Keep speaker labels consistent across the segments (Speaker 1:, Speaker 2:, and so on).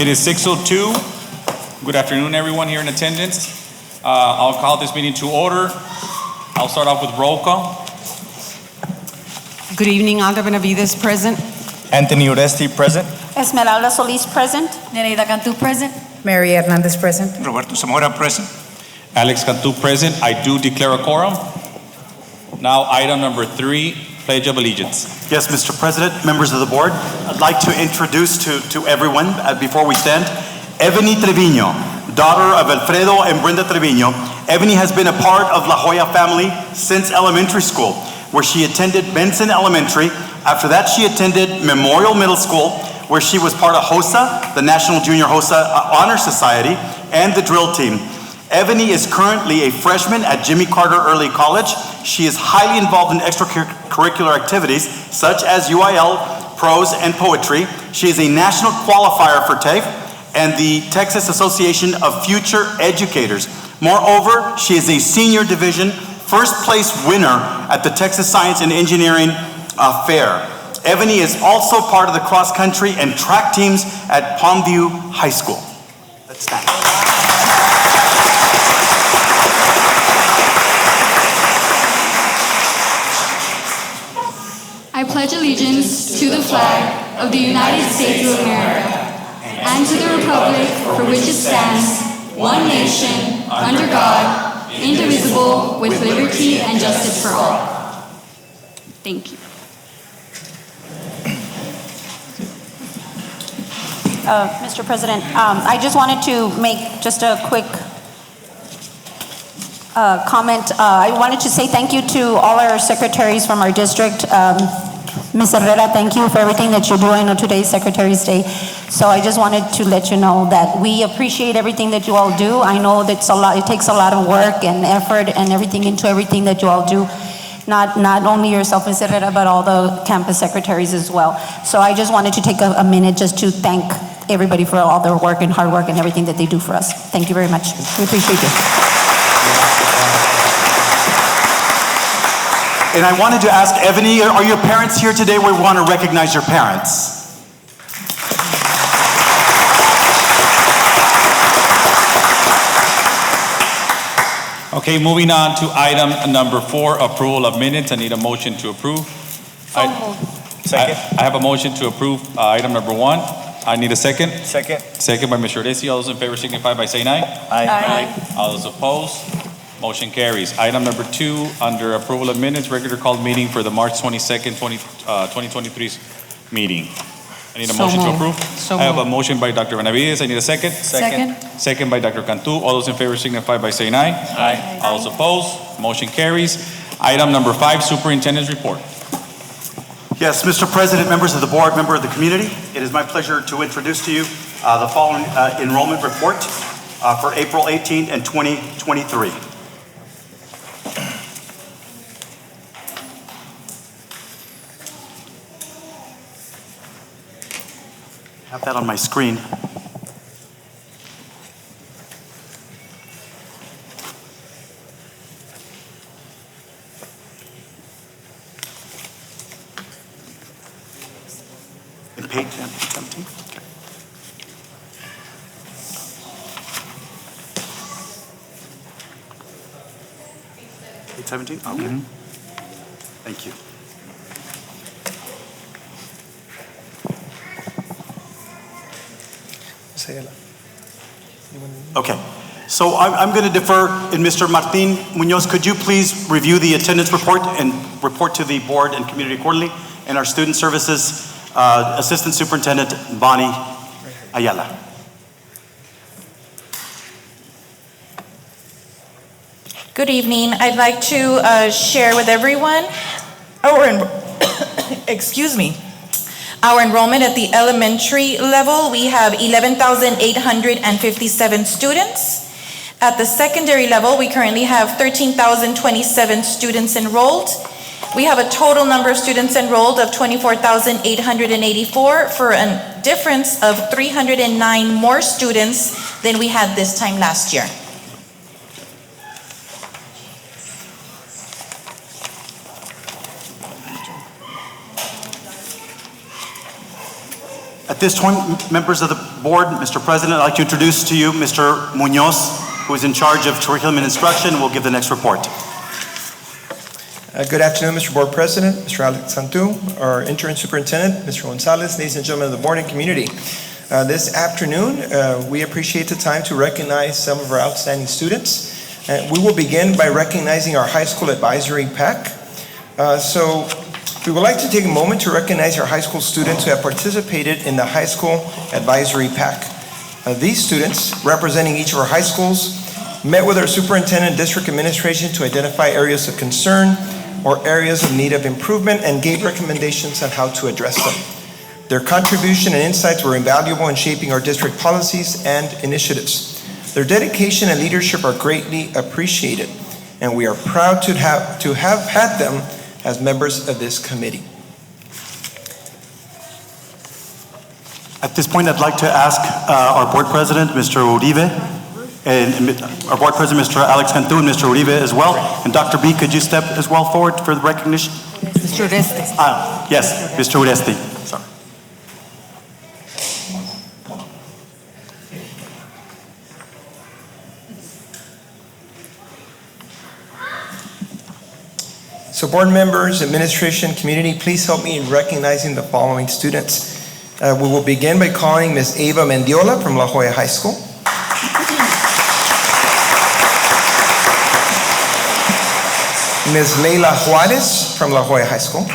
Speaker 1: It is 6:02. Good afternoon, everyone here in attendance. I'll call this meeting to order. I'll start off with roll call.
Speaker 2: Good evening, Alda Benavides present.
Speaker 3: Anthony Oresti present.
Speaker 4: Esmeralda Solis present.
Speaker 5: Nereida Cantú present.
Speaker 6: Mary Hernandez present.
Speaker 3: Roberto Zamora present.
Speaker 1: Alex Cantu present. I do declare a quorum. Now, item number 3, Pledge of Allegiance.
Speaker 7: Yes, Mr. President, members of the board, I'd like to introduce to everyone, before we stand, Ebony Treviño, daughter of Alfredo and Brenda Treviño. Ebony has been a part of La Jolla family since elementary school, where she attended Benson Elementary. After that, she attended Memorial Middle School, where she was part of HOSA, the National Junior HOSA Honor Society, and the drill team. Ebony is currently a freshman at Jimmy Carter Early College. She is highly involved in extracurricular activities such as UIL, prose, and poetry. She is a national qualifier for TAFE and the Texas Association of Future Educators. Moreover, she is a senior division first place winner at the Texas Science and Engineering Fair. Ebony is also part of the cross country and track teams at Palmview High School. Let's stand.
Speaker 8: I pledge allegiance to the flag of the United States of America and to the republic for which it stands, one nation, under God, indivisible, with liberty and justice for all. Thank you.
Speaker 4: Mr. President, I just wanted to make just a quick comment. I wanted to say thank you to all our secretaries from our district. Ms. Herrera, thank you for everything that you're doing on today's Secretary's Day. So I just wanted to let you know that we appreciate everything that you all do. I know that's a lot, it takes a lot of work and effort and everything into everything that you all do. Not only yourself, Ms. Herrera, but all the campus secretaries as well. So I just wanted to take a minute just to thank everybody for all their work and hard work and everything that they do for us. Thank you very much. We appreciate you.
Speaker 7: And I wanted to ask Ebony, are your parents here today? We want to recognize your parents.
Speaker 1: Okay, moving on to item number 4, approval of minutes. I need a motion to approve.
Speaker 3: Second.
Speaker 1: I have a motion to approve item number 1. I need a second.
Speaker 3: Second.
Speaker 1: Second by Mr. Oresti. All those in favor signify by saying aye.
Speaker 3: Aye.
Speaker 1: All those opposed, motion carries. Item number 2, under approval of minutes, regular called meeting for the March 22nd, 2023 meeting. I need a motion to approve. I have a motion by Dr. Benavides. I need a second.
Speaker 5: Second.
Speaker 1: Second by Dr. Cantu. All those in favor signify by saying aye.
Speaker 3: Aye.
Speaker 1: All those opposed, motion carries. Item number 5, superintendent's report.
Speaker 7: Yes, Mr. President, members of the board, member of the community, it is my pleasure to introduce to you the following enrollment report for April 18th and 2023. I have that on my screen. In page 17. Okay. Page 17? Okay. Thank you. Okay, so I'm going to defer, and Mr. Martin Munoz, could you please review the attendance report and report to the board and community accordingly, and our student services Assistant Superintendent Bonnie Ayala.
Speaker 9: Good evening. I'd like to share with everyone our enrollment at the elementary level. We have 11,857 students. At the secondary level, we currently have 13,027 students enrolled. We have a total number of students enrolled of 24,884 for a difference of 309 more students than we had this time last year.
Speaker 7: At this point, members of the board, Mr. President, I'd like to introduce to you Mr. Munoz, who is in charge of curriculum and instruction, and will give the next report.
Speaker 5: Good afternoon, Mr. Board President, Mr. Alex Cantu, our interim superintendent, Mr. Gonzalez, ladies and gentlemen of the board and community. This afternoon, we appreciate the time to recognize some of our outstanding students. We will begin by recognizing our high school advisory pack. So we would like to take a moment to recognize our high school students who have participated in the high school advisory pack. These students, representing each of our high schools, met with our superintendent and district administration to identify areas of concern or areas of need of improvement and gave recommendations on how to address them. Their contribution and insights were invaluable in shaping our district policies and initiatives. Their dedication and leadership are greatly appreciated, and we are proud to have had them as members of this committee.
Speaker 7: At this point, I'd like to ask our board president, Mr. Uribe, and our board president, Mr. Alex Cantu, and Mr. Uribe as well. And Dr. B, could you step as well forward for the recognition?
Speaker 2: Mr. Ureste.
Speaker 7: Yes, Mr. Uresti. Sorry.
Speaker 5: So board members, administration, community, please help me in recognizing the following students. We will begin by calling Ms. Ava Mendiola from La Jolla High School. Ms. Leila Juarez from La Jolla High School.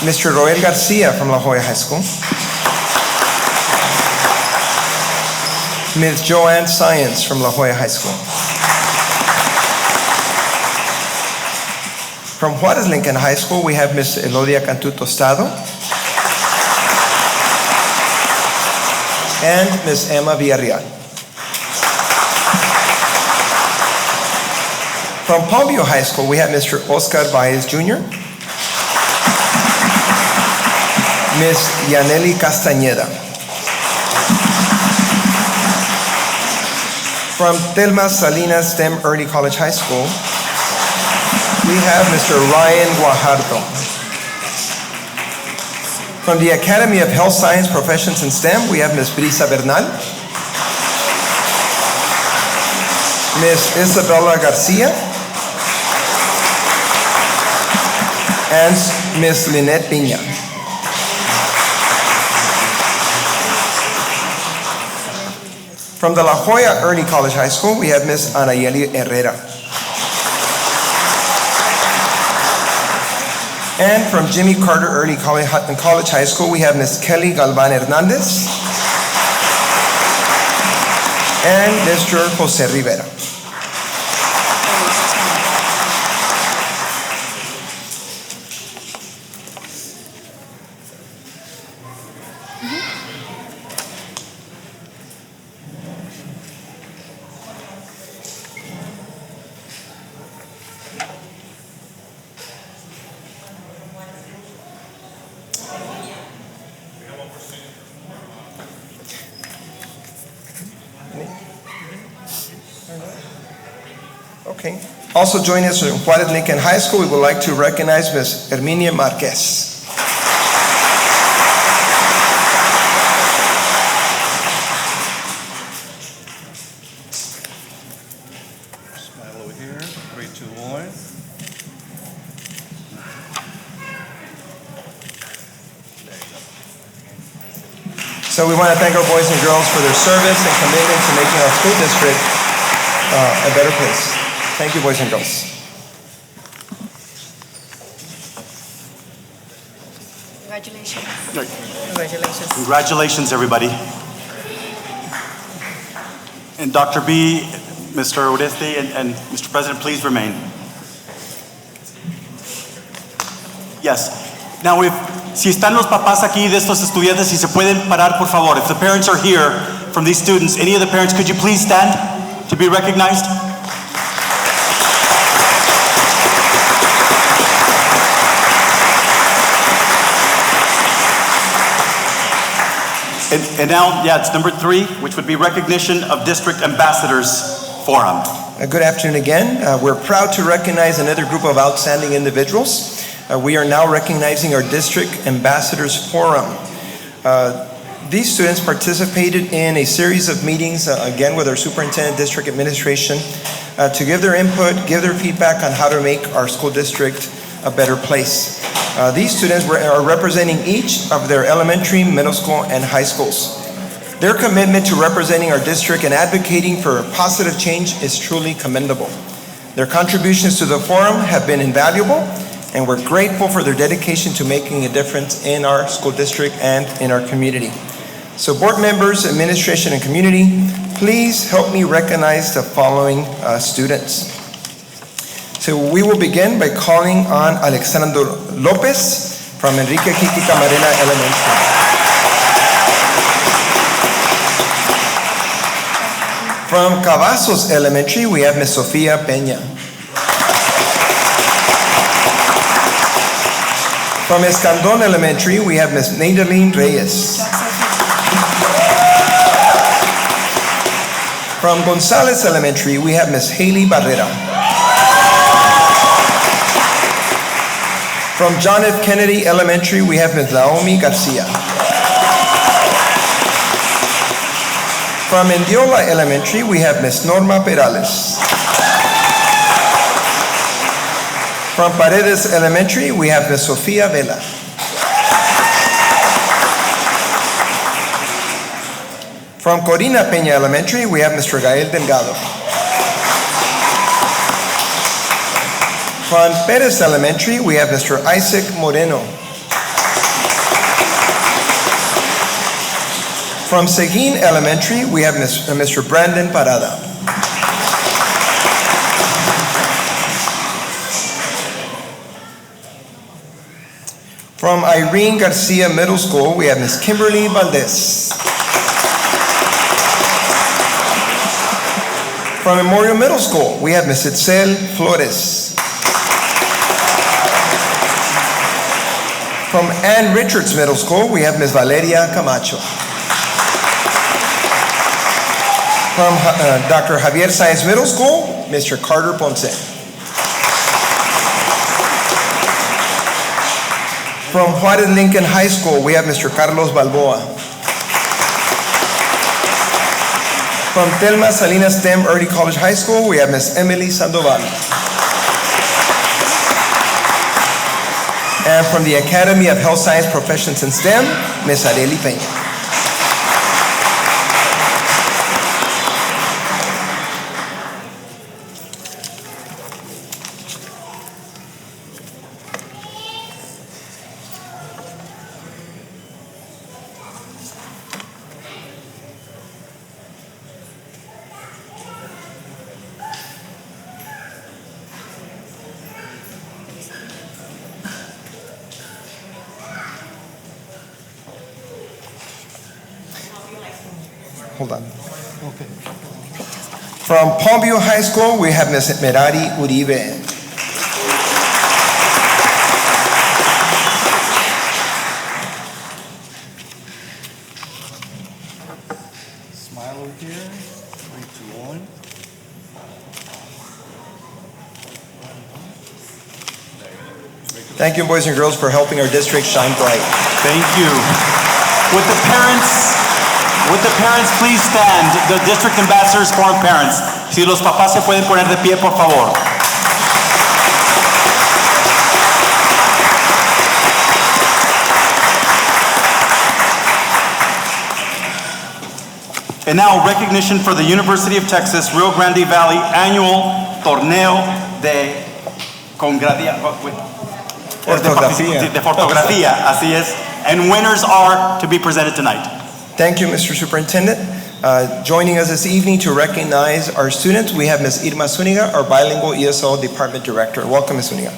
Speaker 5: Mr. Roel Garcia from La Jolla High School. Ms. Joanne Science from La Jolla High School. From Juarez Lincoln High School, we have Ms. Elodia Cantu Tostado and Ms. Emma Villarreal. From Palmview High School, we have Mr. Oscar Baez Jr., Ms. Yaneli Castañeda. From Telma Salinas STEM Early College High School, we have Mr. Ryan Guajardo. From the Academy of Health Science Professions in STEM, we have Ms. Brisa Bernal, Ms. Isabella Garcia, and Ms. Lynette Piña. From the La Jolla Early College High School, we have Ms. Anayeli Herrera. And from Jimmy Carter Early College High School, we have Ms. Kelly Galvan Hernandez and Mr. Jose Rivera. Okay. Also joining us from Juarez Lincoln High School, we would like to recognize Ms. Herminia Marquez.
Speaker 1: Smile over here. 3, 2, 1.
Speaker 5: So we want to thank our boys and girls for their service and commitment to making our school district a better place. Thank you, boys and girls.
Speaker 8: Congratulations.
Speaker 2: Congratulations.
Speaker 7: Congratulations, everybody. And Dr. B, Mr. Uresti, and Mr. President, please remain. Yes. Now, si están los papás aquí de estos estudiantes, si se pueden parar, por favor. If the parents are here from these students, any of the parents, could you please stand to be recognized? And now, it's number 3, which would be recognition of District Ambassadors Forum.
Speaker 5: Good afternoon again. We're proud to recognize another group of outstanding individuals. we are now recognizing our District Ambassadors Forum. These students participated in a series of meetings, again with our superintendent, district administration, to give their input, give their feedback on how to make our school district a better place. These students are representing each of their elementary, middle school, and high schools. Their commitment to representing our district and advocating for positive change is truly commendable. Their contributions to the forum have been invaluable, and we're grateful for their dedication to making a difference in our school district and in our community. So board members, administration, and community, please help me recognize the following students. So we will begin by calling on Alexander Lopez from Enrique Kiki Camarena Elementary. From Cavazos Elementary, we have Ms. Sofia Peña. From Escandon Elementary, we have Ms. Nadaline Reyes. From Gonzalez Elementary, we have Ms. Haley Barrera. From John F. Kennedy Elementary, we have Ms. Naomi Garcia. From Mendiola Elementary, we have Ms. Norma Perales. From Paredes Elementary, we have Ms. Sofia Vela. From Corina Peña Elementary, we have Mr. Gael Delgado. From Perez Elementary, we have Mr. Isaac Moreno. From Seguin Elementary, we have Mr. Brandon Parada. From Irene Garcia Middle School, we have Ms. Kimberly Valdez. From Memorial Middle School, we have Ms. Itzel Flores. From Ann Richards Middle School, we have Ms. Valeria Camacho. From Dr. Javier Sáenz Middle School, Mr. Carter Ponce. From Juarez Lincoln High School, we have Mr. Carlos Balboa. From Telma Salinas STEM Early College High School, we have Ms. Emily Sandoval. And from the Academy of Health Science Professions in STEM, Ms. Areli Peña. Hold on. Okay. From Palmview High School, we have Ms. Merari Uribe. Smile over here. 3, 2, 1. Thank you, boys and girls, for helping our district shine bright.
Speaker 7: Thank you. Would the parents please stand? The district ambassadors, foreign parents. Si los papás se pueden poner de pie, por favor. And now, recognition for the University of Texas Rio Grande Valley Annual Torneo de Fotografía, así es. And winners are to be presented tonight.
Speaker 5: Thank you, Mr. Superintendent. Joining us this evening to recognize our students, we have Ms. Irma Zuniga, our bilingual ESL Department Director. Welcome, Ms. Zuniga.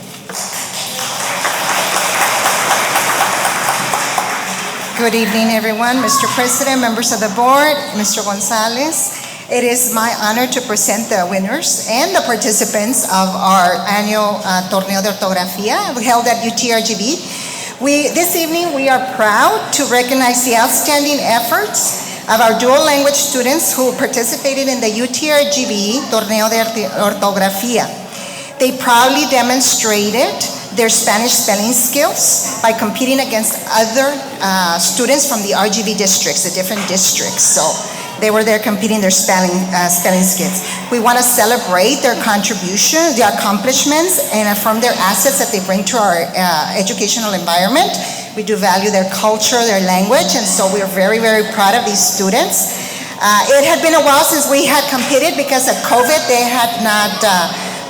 Speaker 2: Good evening, everyone. Mr. President, members of the board, Mr. Gonzalez. It is my honor to present the winners and the participants of our annual Torneo de Ortografía held at UTRGV. This evening, we are proud to recognize the outstanding efforts of our dual language students who participated in the UTRGV Torneo de Ortografía. They proudly demonstrated their Spanish spelling skills by competing against other students from the RGV districts, the different districts. So they were there competing their spelling skills. We want to celebrate their contribution, their accomplishments, and affirm their assets that they bring to our educational environment. We do value their culture, their language, and so we're very, very proud of these students. It had been a while since we had competed because of COVID. They had not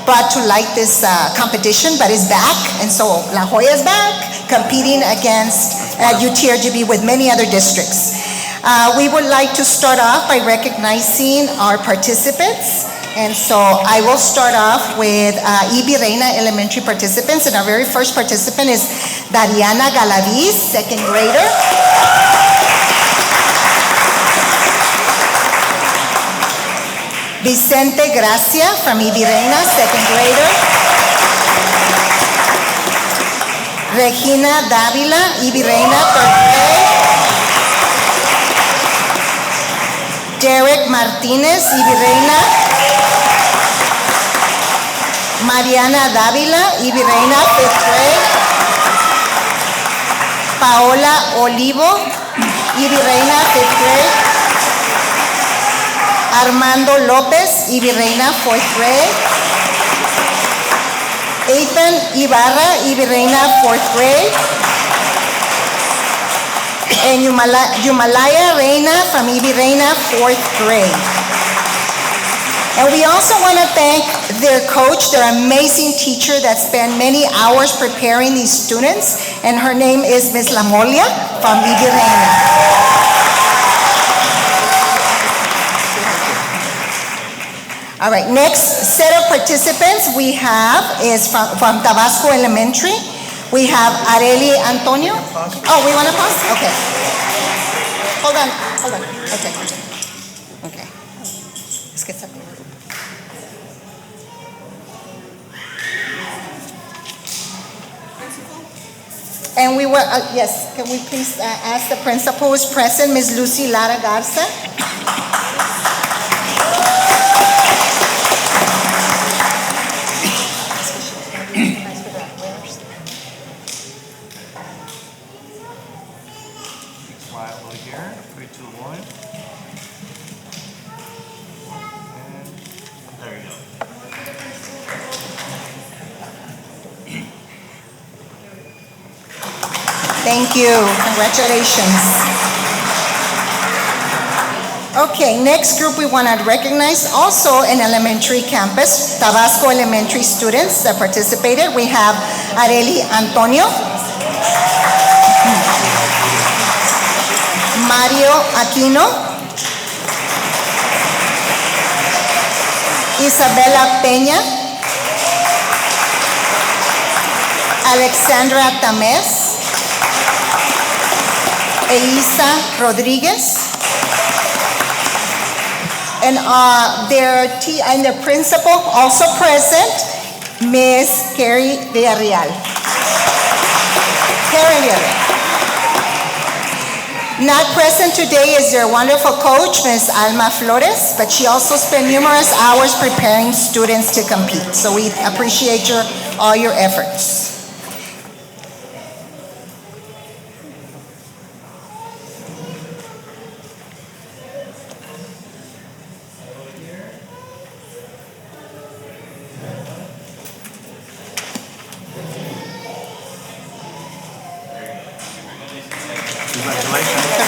Speaker 2: brought to light this competition, but it's back, and so La Jolla is back competing against UTRGV with many other districts. We would like to start off by recognizing our participants. And so I will start off with E.B. Reina Elementary participants. And our very first participant is Dariana Galaviz, second grader. Vicente Gracia from E.B. Reina, second grader. Regina Davila, E.B. Reina, third grade. Derek Martinez, E.B. Reina. Mariana Davila, E.B. Reina, fifth grade. Paola Olivo, E.B. Reina, fifth grade. Armando Lopez, E.B. Reina, fourth grade. Ethan Ibarra, E.B. Reina, fourth grade. And Yumalaya Reina from E.B. Reina, fourth grade. And we also want to thank their coach, their amazing teacher that spent many hours preparing these students, and her name is Ms. Lamolia from E.B. Reina. All right, next set of participants we have is from Tabasco Elementary. We have Areli Antonio. Oh, we want to pause? Okay. Hold on. Okay. Let's get something. And we were, yes, can we please ask the principal who is present, Ms. Lucy Lara Garza?
Speaker 6: Smile over here, 3, 2, 1. And there you go.
Speaker 2: Thank you. Congratulations. Okay, next group we want to recognize also an elementary campus, Tabasco Elementary students that participated. We have Areli Antonio, Mario Aquino, Isabela Peña, Alexandra Tamez, Elisa Rodriguez, and their principal also present, Miss Carrie Villarreal. Not present today is their wonderful coach, Miss Alma Flores, but she also spent numerous hours preparing students to compete. So we appreciate all your efforts.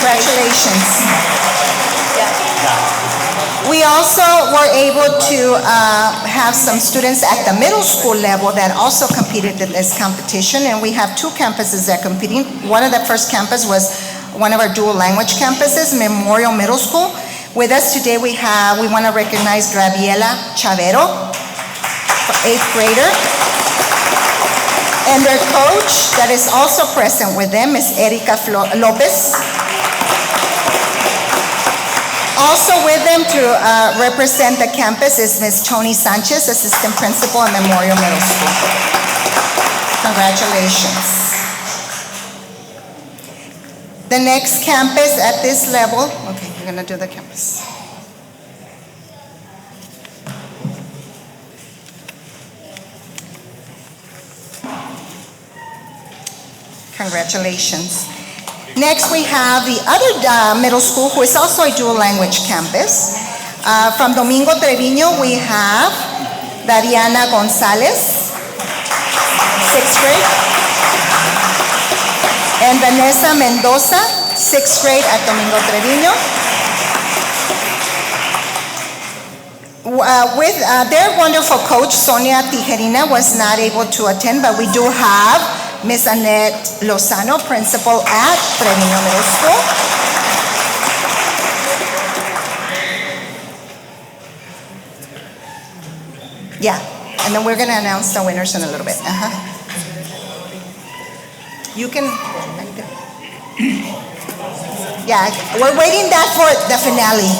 Speaker 2: Congratulations. We also were able to have some students at the middle school level that also competed in this competition, and we have 2 campuses that competing. One of the first campus was one of our dual language campuses, Memorial Middle School. With us today we want to recognize Graviela Chavero, 8th grader. And their coach that is also present with them is Erica Lopez. Also with them to represent the campus is Ms. Tony Sanchez, Assistant Principal at Memorial Middle School. Congratulations. The next campus at this level, okay, you're gonna do the campus. Congratulations. Next, we have the other middle school, who is also a dual language campus. From Domingo Treviño, we have Dariana Gonzalez, 6th grade. And Vanessa Mendoza, 6th grade at Domingo Treviño. With their wonderful coach, Sonia Tijerina, was not able to attend, but we do have Ms. Annette Lozano, principal at Treviño Middle School. Yeah, and then we're going to announce the winners in a little bit. You can, yeah, we're waiting that for the finale.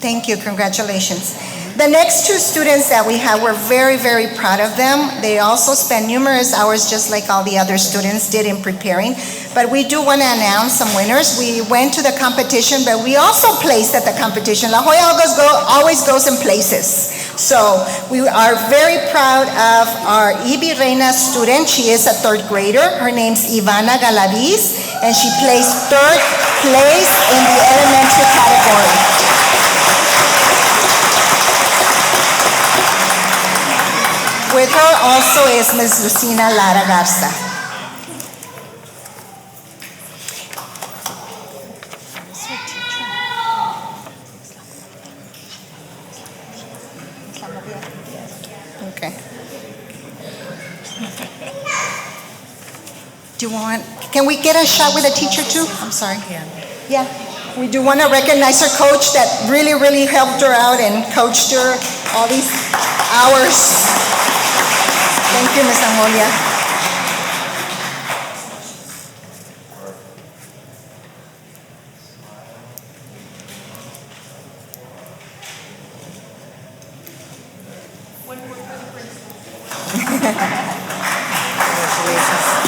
Speaker 2: Thank you, congratulations. The next two students that we have, we're very, very proud of them. They also spent numerous hours, just like all the other students did, in preparing. But we do want to announce some winners. We went to the competition, but we also placed at the competition. La Joya always goes in places. So we are very proud of our Ibi Reina student. She is a 3rd grader. Her name's Ivana Galaviz, and she placed 3rd place in the elementary category. With her also is Ms. Lucina Lara Garza. Okay. Do you want, can we get a shot with a teacher too? I'm sorry. Yeah. We do want to recognize her coach that really, really helped her out and coached her all these hours. Thank you, Ms. Amolia.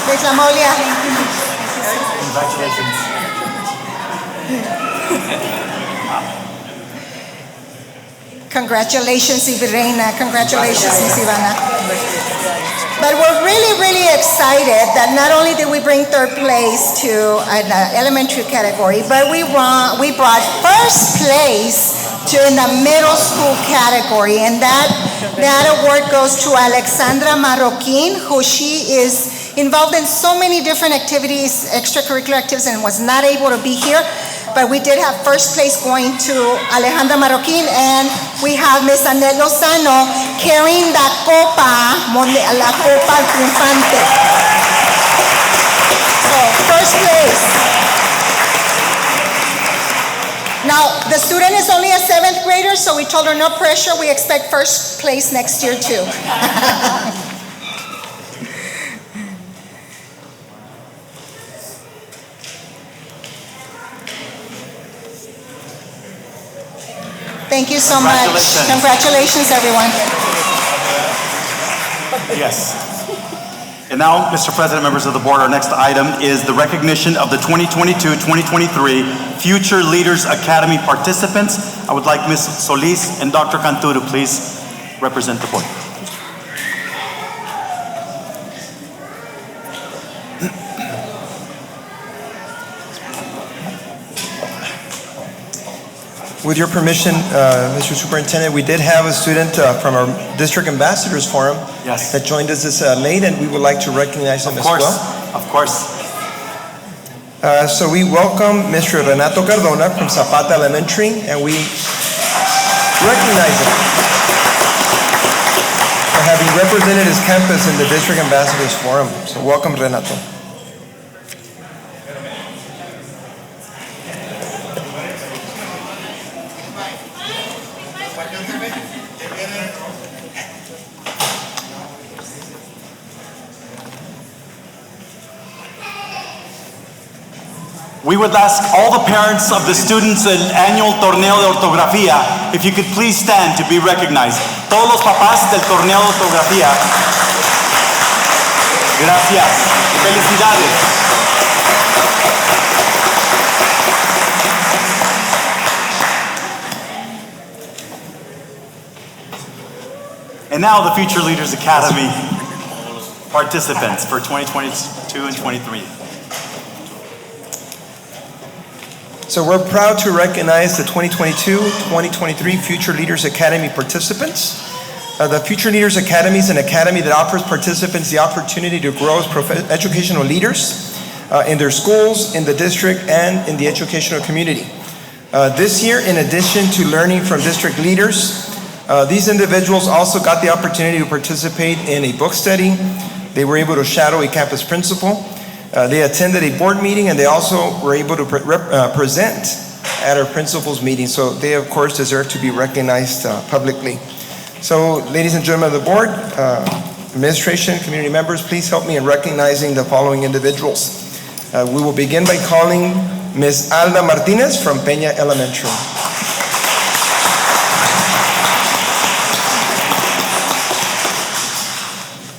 Speaker 2: Ms. Amolia.
Speaker 7: Congratulations.
Speaker 2: Congratulations, Ivirena. Congratulations, Ms. Ivana. But we're really, really excited that not only did we bring 3rd place to an elementary category, but we brought 1st place in the middle school category. And that award goes to Alexandra Marroquin, who she is involved in so many different activities, extracurricular activities, and was not able to be here. But we did have 1st place going to Alejandra Marroquin, and we have Ms. Annette Lozano carrying la copa triunfante. So, 1st place. Now, the student is only a 7th grader, so we told her no pressure. We expect 1st place next year too. Thank you so much. Congratulations, everyone.
Speaker 7: Yes. And now, Mr. President, members of the board, our next item is the recognition of the 2022-2023 Future Leaders Academy participants. I would like Ms. Solis and Dr. Cantu to please represent the board.
Speaker 5: With your permission, Mr. Superintendent, we did have a student from our District Ambassadors Forum that joined us this late, and we would like to recognize him as well.
Speaker 7: Of course.
Speaker 5: So we welcome Mr. Renato Cardona from Zapata Elementary, and we recognize him for having represented his campus in the District Ambassadors Forum. So welcome, Renato.
Speaker 7: We would ask all the parents of the students del annual torneo de ortografía if you could please stand to be recognized. Todos los papás del torneo de ortografía. Gracias. Felicidades. And now the Future Leaders Academy participants for 2022 and 23.
Speaker 5: So we're proud to recognize the 2022-2023 Future Leaders Academy participants. The Future Leaders Academy is an academy that offers participants the opportunity to grow as educational leaders in their schools, in the district, and in the educational community. This year, in addition to learning from district leaders, these individuals also got the opportunity to participate in a book study. They were able to shadow a campus principal. They attended a board meeting, and they also were able to present at our principal's meeting. So they, of course, deserve to be recognized publicly. So, ladies and gentlemen of the board, administration, community members, please help me in recognizing the following individuals. We will begin by calling Ms. Alda Martinez from Peña Elementary.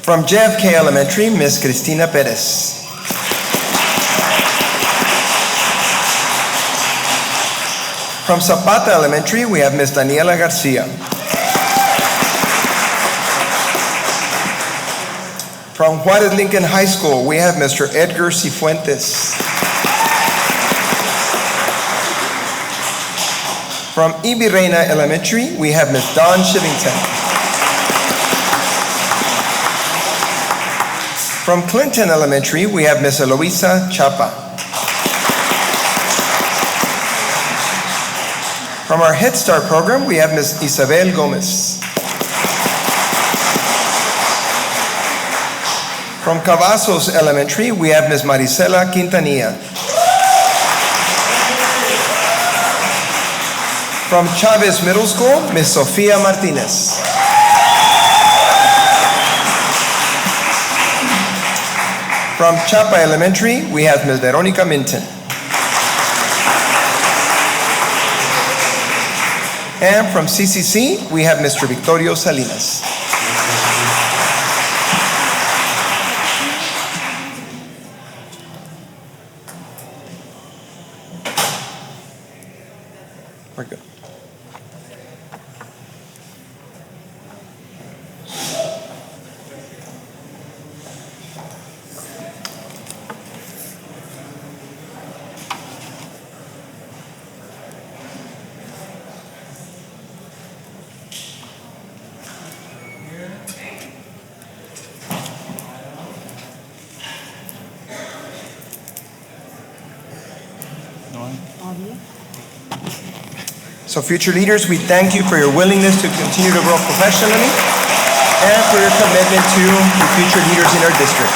Speaker 5: From JFK Elementary, Ms. Cristina Perez. From Zapata Elementary, we have Ms. Daniela Garcia. From Juarez Lincoln High School, we have Mr. Edgar Cifuentes. From Ibirreina Elementary, we have Ms. Dawn Shivington. From Clinton Elementary, we have Ms. Eloisa Chapa. From our Head Start program, we have Ms. Isabel Gomez. From Cavazos Elementary, we have Ms. Marisela Quintanilla. From Chavez Middle School, Ms. Sofia Martinez. From Chapa Elementary, we have Ms. Veronica Minton. And from CCC, we have Mr. Victorio Salinas. We're good. So future leaders, we thank you for your willingness to continue to grow professionally and for your commitment to the future leaders in our district.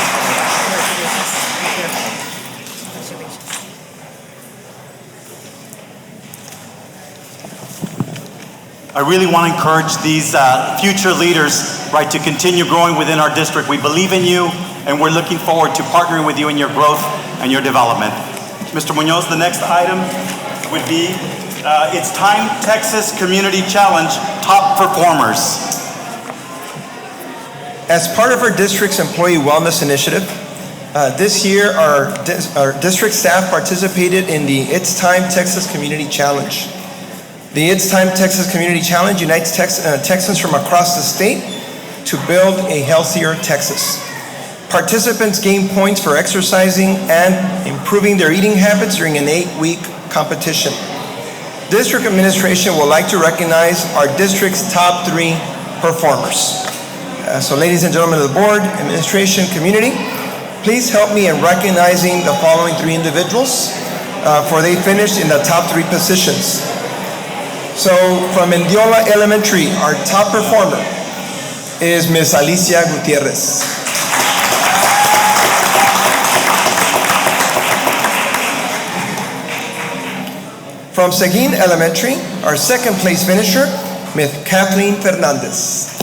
Speaker 7: I really want to encourage these future leaders, right, to continue growing within our district. We believe in you, and we're looking forward to partnering with you in your growth and your development. Mr. Munoz, the next item would be It's Time Texas Community Challenge Top Performers.
Speaker 5: As part of our district's employee wellness initiative, this year our district staff participated in the It's Time Texas Community Challenge. The It's Time Texas Community Challenge unites Texans from across the state to build a healthier Texas. Participants gain points for exercising and improving their eating habits during an 8-week competition. District administration would like to recognize our district's top 3 performers. So ladies and gentlemen of the board, administration, community, please help me in recognizing the following 3 individuals, for they finished in the top 3 positions. So from Mendiola Elementary, our top performer is Ms. Alicia Gutierrez. From Seguin Elementary, our second place finisher, Ms. Kathleen Fernandez.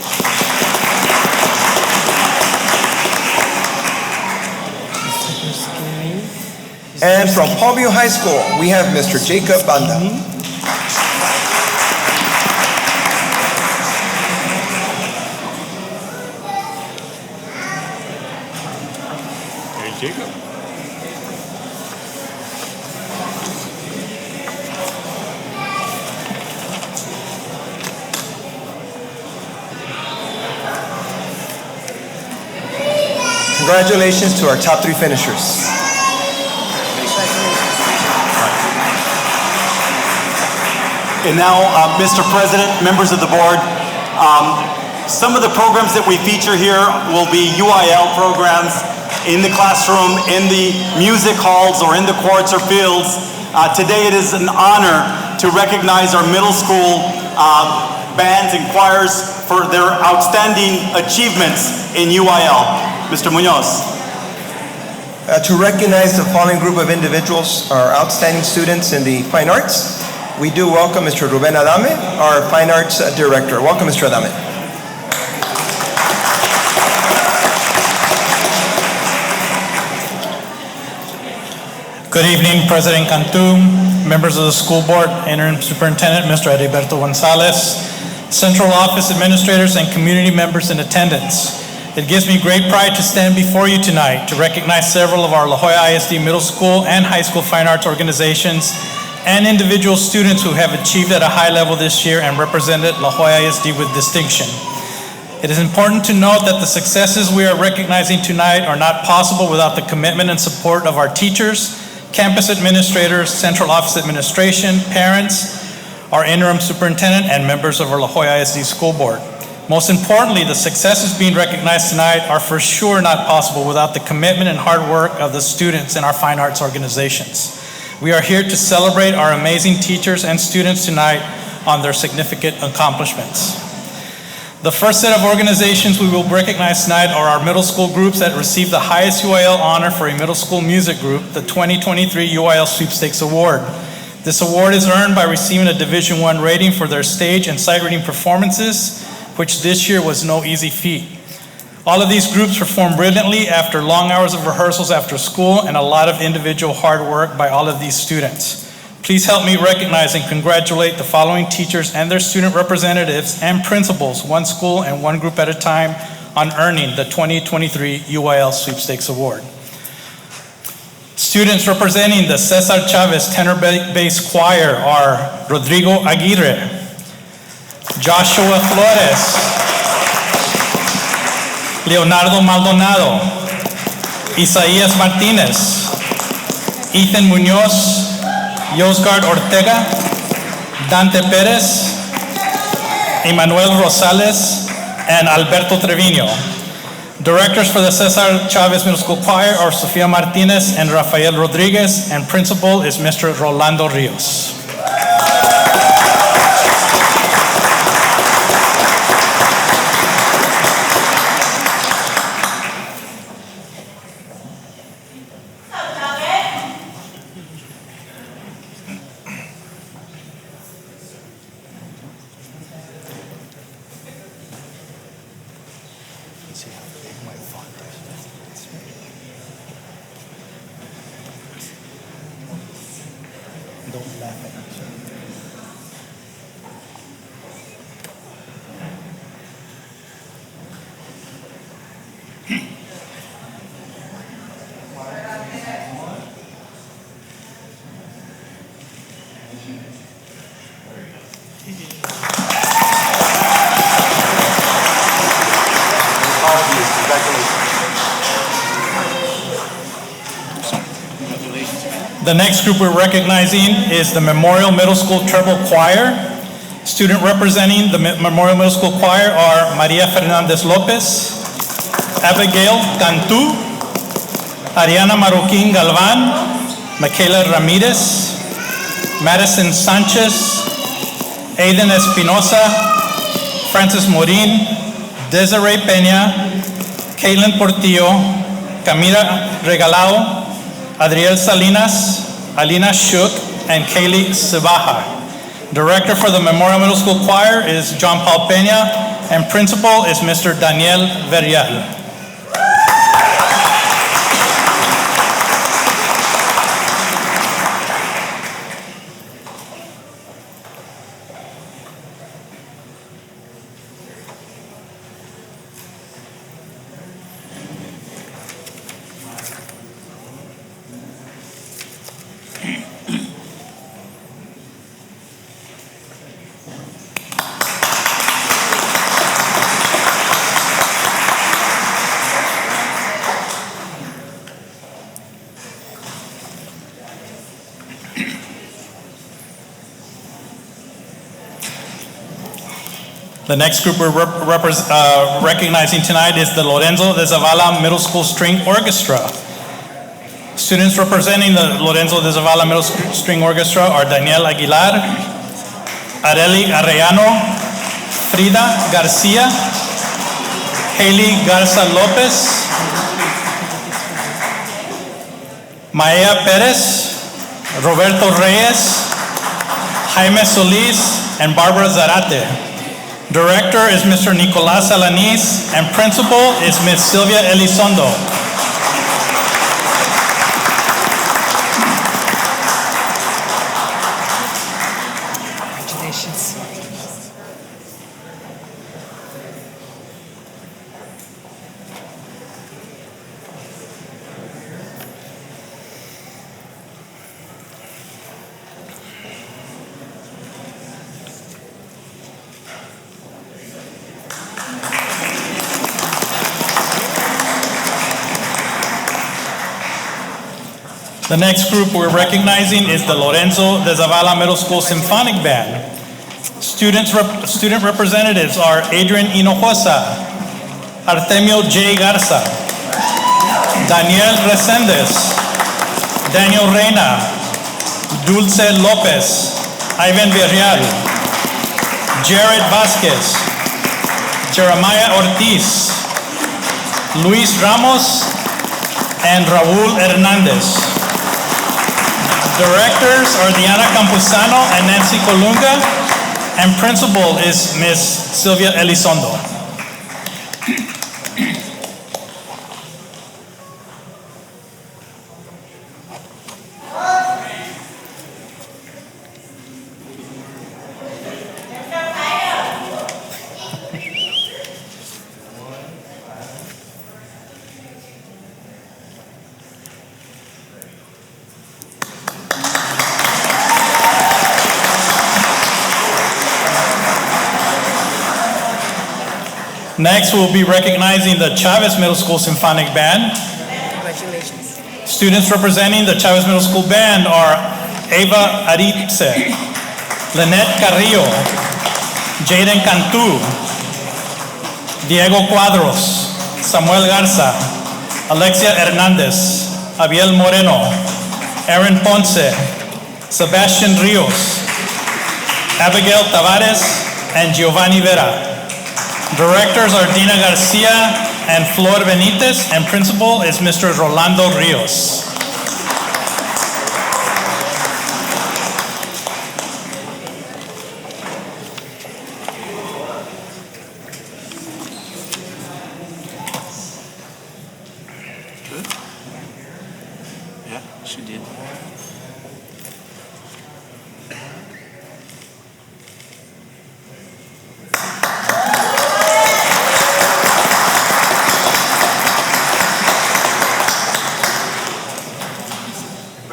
Speaker 5: And from Palmview High School, we have Mr. Jacob Banda.
Speaker 1: Hey, Jacob.
Speaker 5: Congratulations to our top 3 finishers.
Speaker 7: And now, Mr. President, members of the board, some of the programs that we feature here will be UIL programs in the classroom, in the music halls, or in the courts or fields. Today it is an honor to recognize our middle school bands and choirs for their outstanding achievements in UIL. Mr. Munoz.
Speaker 5: To recognize the following group of individuals, our outstanding students in the fine arts, we do welcome Mr. Ruben Adame, our fine arts director. Welcome, Mr. Adame.
Speaker 10: Good evening, President Cantu, members of the school board, interim superintendent, Mr. Heriberto Gonzalez, central office administrators, and community members in attendance. It gives me great pride to stand before you tonight to recognize several of our La Joya ISD middle school and high school fine arts organizations and individual students who have achieved at a high level this year and represented La Joya ISD with distinction. It is important to note that the successes we are recognizing tonight are not possible without the commitment and support of our teachers, campus administrators, central office administration, parents, our interim superintendent, and members of our La Joya ISD school board. Most importantly, the successes being recognized tonight are for sure not possible without the commitment and hard work of the students in our fine arts organizations. We are here to celebrate our amazing teachers and students tonight on their significant accomplishments. The first set of organizations we will recognize tonight are our middle school groups that received the highest UIL honor for a middle school music group, the 2023 UIL Sweepstakes Award. This award is earned by receiving a Division I rating for their stage and sight reading performances, which this year was no easy feat. All of these groups performed brilliantly after long hours of rehearsals after school and a lot of individual hard work by all of these students. Please help me recognize and congratulate the following teachers and their student representatives and principals, one school and one group at a time, on earning the 2023 UIL Sweepstakes Award. Students representing the Cesar Chavez tenor bass choir are Rodrigo Aguirre, Joshua Flores, Leonardo Maldonado, Isaías Martinez, Ethan Munoz, Yosgard Ortega, Dante Perez, Emmanuel Rosales, and Alberto Trevino. Directors for the Cesar Chavez Middle School Choir are Sofia Martinez and Rafael Rodriguez, and principal is Mr. Rolando Rios. The next group we're recognizing is the Memorial Middle School Treble Choir. Student representing the Memorial Middle School Choir are Maria Fernandez Lopez, Abigail Cantu, Ariana Marroquin Galvan, Michaela Ramirez, Madison Sanchez, Aiden Espinosa, Francis Morin, Desiree Peña, Caitlin Portillo, Camila Regalao, Adriel Salinas, Alina Shook, and Kaylee Sibaja. Director for the Memorial Middle School Choir is John Paul Peña, and principal is Mr. Daniel Verial. The next group we're recognizing tonight is the Lorenzo de Zavala Middle School String Orchestra. Students representing the Lorenzo de Zavala Middle String Orchestra are Daniel Aguilar, Areli Arellano, Frida Garcia, Haley Garza Lopez, Maya Perez, Roberto Reyes, Jaime Solis, and Barbara Zarate. Director is Mr. Nicolás Alanis, and principal is Ms. Silvia Elizondo.
Speaker 2: Congratulations.
Speaker 10: The next group we're recognizing is the Lorenzo de Zavala Middle School Symphonic Band. Student representatives are Adrian Hinojosa, Artemio J. Garza, Daniel Reséndez, Daniel Reina, Dulce Lopez, Ivan Villarreal, Jared Vasquez, Jeremiah Ortiz, Luis Ramos, and Raúl Hernández. Directors are Diana Campuzano and Nancy Colunga, and principal is Ms. Silvia Elizondo. Next, we'll be recognizing the Chavez Middle School Symphonic Band.
Speaker 2: Congratulations.
Speaker 10: Students representing the Chavez Middle School Band are Ava Aritze, Lynette Carrillo, Jaden Cantu, Diego Cuadros, Samuel Garza, Alexia Hernandez, Abiel Moreno, Aaron Ponce, Sebastian Rios, Abigail Tavares, and Giovanni Vera. Directors are Dina Garcia and Flor Benitez, and principal is Mr. Rolando Rios.
Speaker 6: Good? Yeah, she did.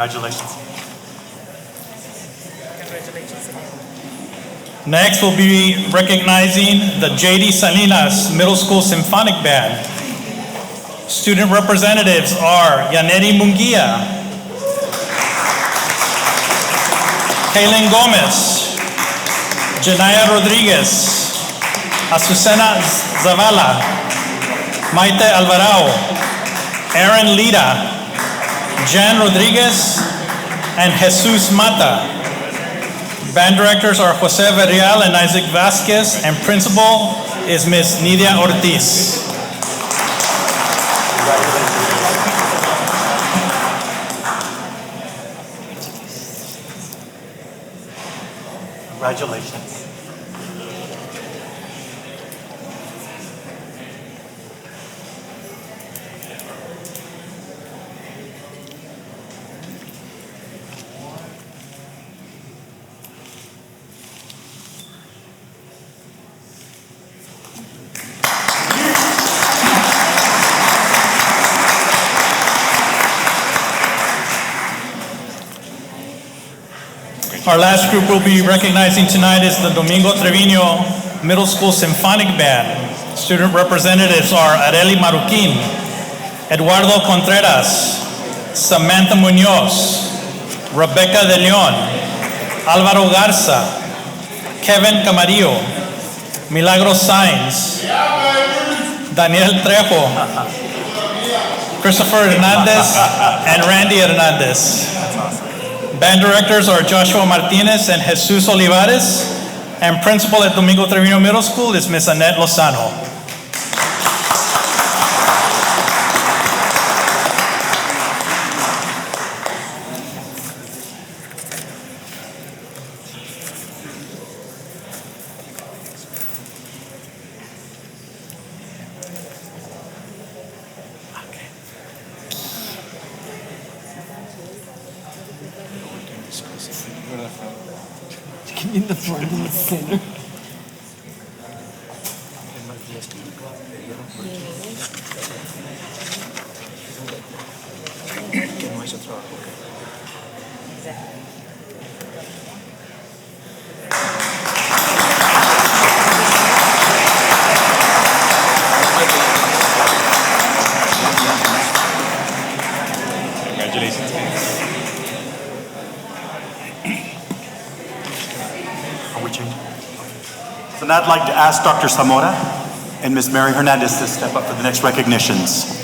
Speaker 7: Congratulations.
Speaker 10: Next, we'll be recognizing the J.D. Salinas Middle School Symphonic Band. Student representatives are Yaneri Munguia, Kaylin Gomez, Janaya Rodriguez, Azucena Zavala, Maite Alvarado, Aaron Lida, Jan Rodriguez, and Jesus Mata. Band directors are Jose Verrial and Isaac Vasquez, and principal is Ms. Nidia Ortiz.
Speaker 7: Congratulations.
Speaker 10: Our last group we'll be recognizing tonight is the Domingo Treviño Middle School Symphonic Band. Student representatives are Areli Maruquin, Eduardo Contreras, Samantha Munoz, Rebecca De Leon, Alvaro Garza, Kevin Camarillo, Milagros Sainz. Daniel Trejo. Christopher Hernandez and Randy Hernandez. Band directors are Joshua Martinez and Jesus Olivares. And principal at Domingo Trevino Middle School is Ms. Annette Lozano.
Speaker 11: In the front and the center.
Speaker 1: Congratulations.
Speaker 7: So now I'd like to ask Dr. Zamora and Ms. Mary Hernandez to step up for the next recognitions.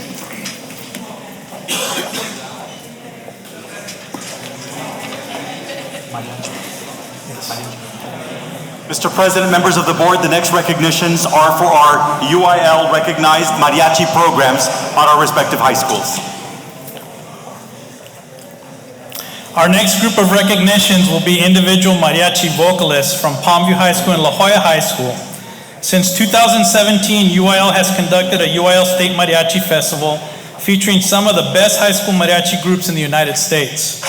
Speaker 7: Mr. President, members of the board, the next recognitions are for our UIL recognized mariachi programs at our respective high schools.
Speaker 10: Our next group of recognitions will be individual mariachi vocalists from Palmview High School and La Jolla High School. Since 2017, UIL has conducted a UIL State Mariachi Festival featuring some of the best high school mariachi groups in the United States.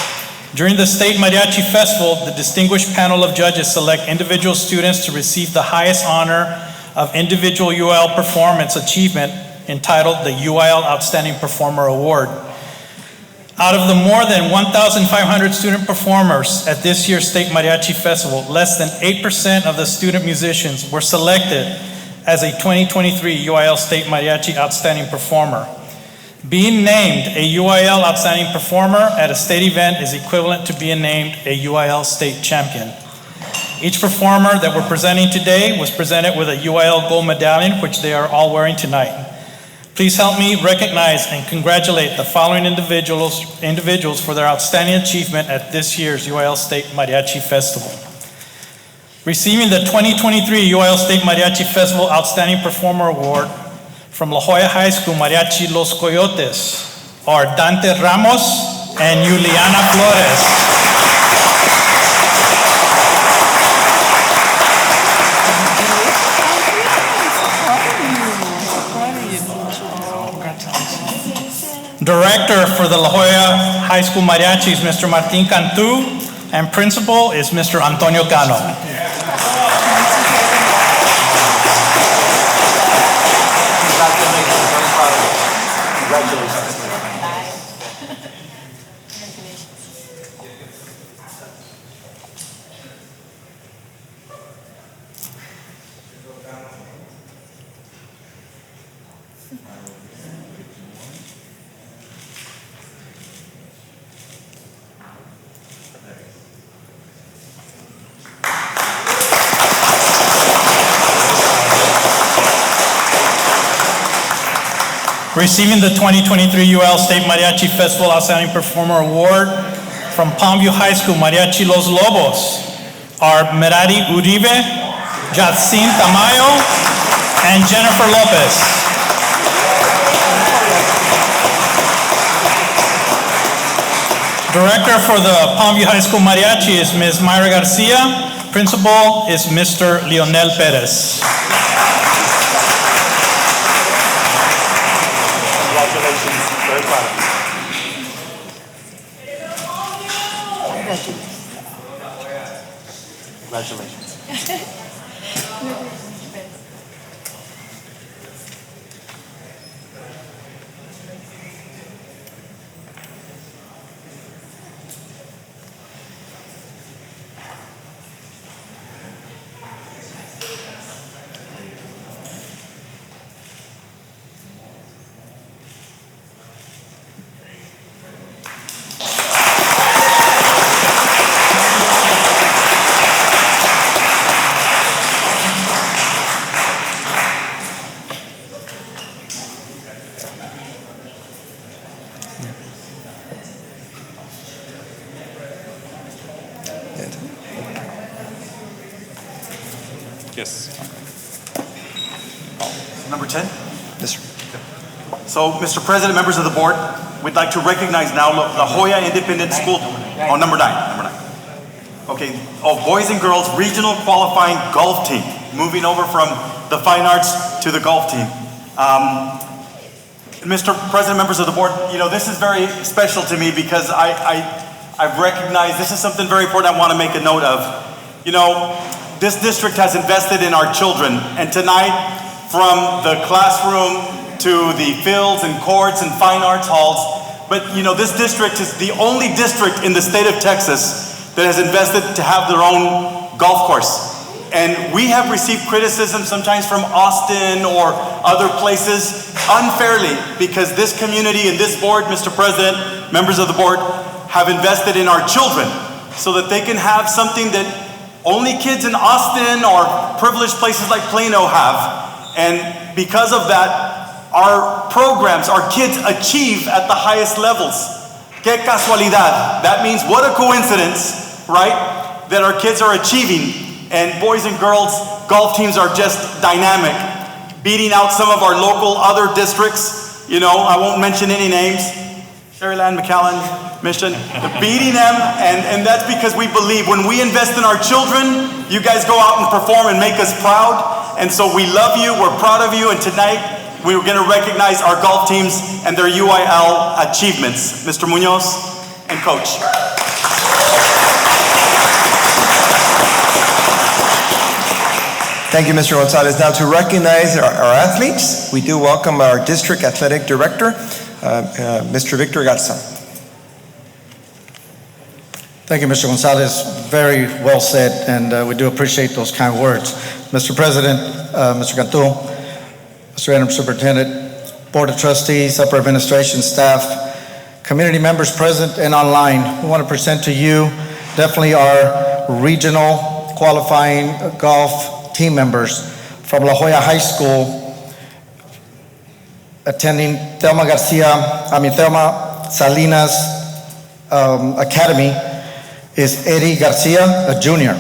Speaker 10: During the State Mariachi Festival, the distinguished panel of judges select individual students to receive the highest honor of individual UIL performance achievement entitled the UIL Outstanding Performer Award. Out of the more than 1,500 student performers at this year's State Mariachi Festival, less than 8% of the student musicians were selected as a 2023 UIL State Mariachi Outstanding Performer. Being named a UIL Outstanding Performer at a state event is equivalent to being named a UIL State Champion. Each performer that we're presenting today was presented with a UIL Gold Medallion, which they are all wearing tonight. Please help me recognize and congratulate the following individuals for their outstanding achievement at this year's UIL State Mariachi Festival. Receiving the 2023 UIL State Mariachi Festival Outstanding Performer Award from La Jolla High School Mariachi Los Coyotes are Dante Ramos and Juliana Flores. Director for the La Jolla High School Mariachi is Mr. Martin Cantu, and principal is Mr. Antonio Cano. Congratulations. Receiving the 2023 UIL State Mariachi Festival Outstanding Performer Award from Palmview High School Mariachi Los Lobos are Merari Uribe, Jatsin Tamayo, and Jennifer Lopez. Director for the Palmview High School Mariachi is Ms. Mayra Garcia. Principal is Mr. Leonel Perez. Congratulations. Very proud of you. Congratulations.
Speaker 1: Yes.
Speaker 7: Number 10?
Speaker 5: Yes, sir.
Speaker 7: So, Mr. President, members of the board, we'd like to recognize now La Jolla Independent School. Oh, number nine. Okay, boys and girls regional qualifying golf team. Moving over from the fine arts to the golf team. Mr. President, members of the board, you know, this is very special to me because I've recognized this is something very important I want to make a note of. You know, this district has invested in our children, and tonight, from the classroom to the fields and courts and fine arts halls, but you know, this district is the only district in the state of Texas that has invested to have their own golf course. And we have received criticism sometimes from Austin or other places unfairly because this community and this board, Mr. President, members of the board, have invested in our children so that they can have something that only kids in Austin or privileged places like Plano have. And because of that, our programs, our kids achieve at the highest levels. Que casualidad. That means what a coincidence, right? That our kids are achieving. And boys and girls golf teams are just dynamic, beating out some of our local other districts. You know, I won't mention any names. Sherryland, McAllen, Mission, beating them, and that's because we believe when we invest in our children, you guys go out and perform and make us proud. And so we love you, we're proud of you, and tonight we're going to recognize our golf teams and their UIL achievements. Mr. Munoz and Coach.
Speaker 5: Thank you, Mr. Gonzalez. Now, to recognize our athletes, we do welcome our District Athletic Director, Mr. Victor Garza.
Speaker 12: Thank you, Mr. Gonzalez. Very well said, and we do appreciate those kind words. Mr. President, Mr. Cantu, Mr. Interim Superintendent, Board of Trustees, Upper Administration staff, community members present and online, we want to present to you definitely our regional qualifying golf team members from La Jolla High School attending Thelma Salinas Academy is Eddie Garcia, a junior.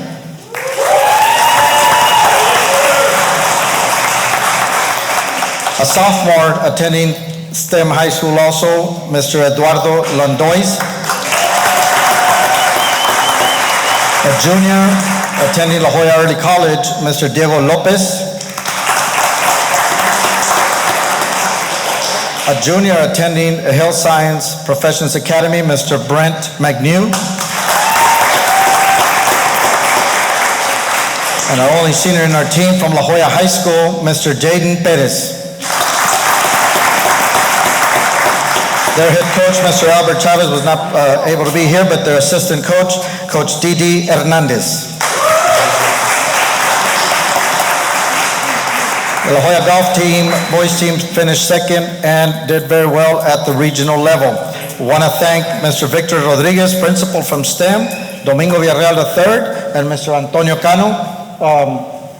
Speaker 12: A sophomore attending STEM High School also, Mr. Eduardo Landois. A junior attending La Jolla Early College, Mr. Diego Lopez. A junior attending a Health Science Professions Academy, Mr. Brent McNew. And our only senior in our team from La Jolla High School, Mr. Jaden Perez. Their head coach, Mr. Albert Chavez, was not able to be here, but their assistant coach, Coach Didi Hernandez. The La Jolla golf team, boys team finished second and did very well at the regional level. We want to thank Mr. Victor Rodriguez, principal from STEM, Domingo Villarreal III, and Mr. Antonio Cano,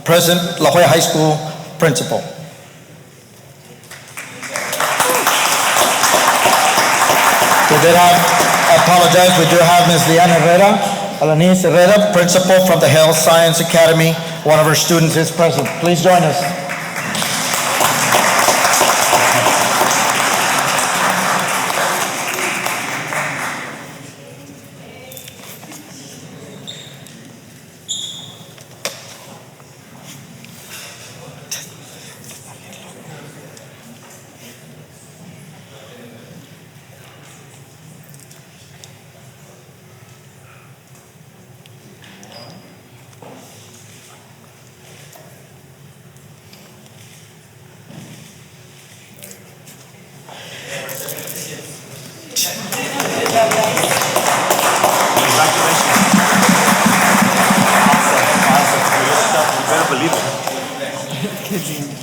Speaker 12: present La Jolla High School principal. We did have, I apologize, we do have Ms. Liana Herrera, Alanis Herrera, principal from the Health Science Academy. One of her students is present. Please join us.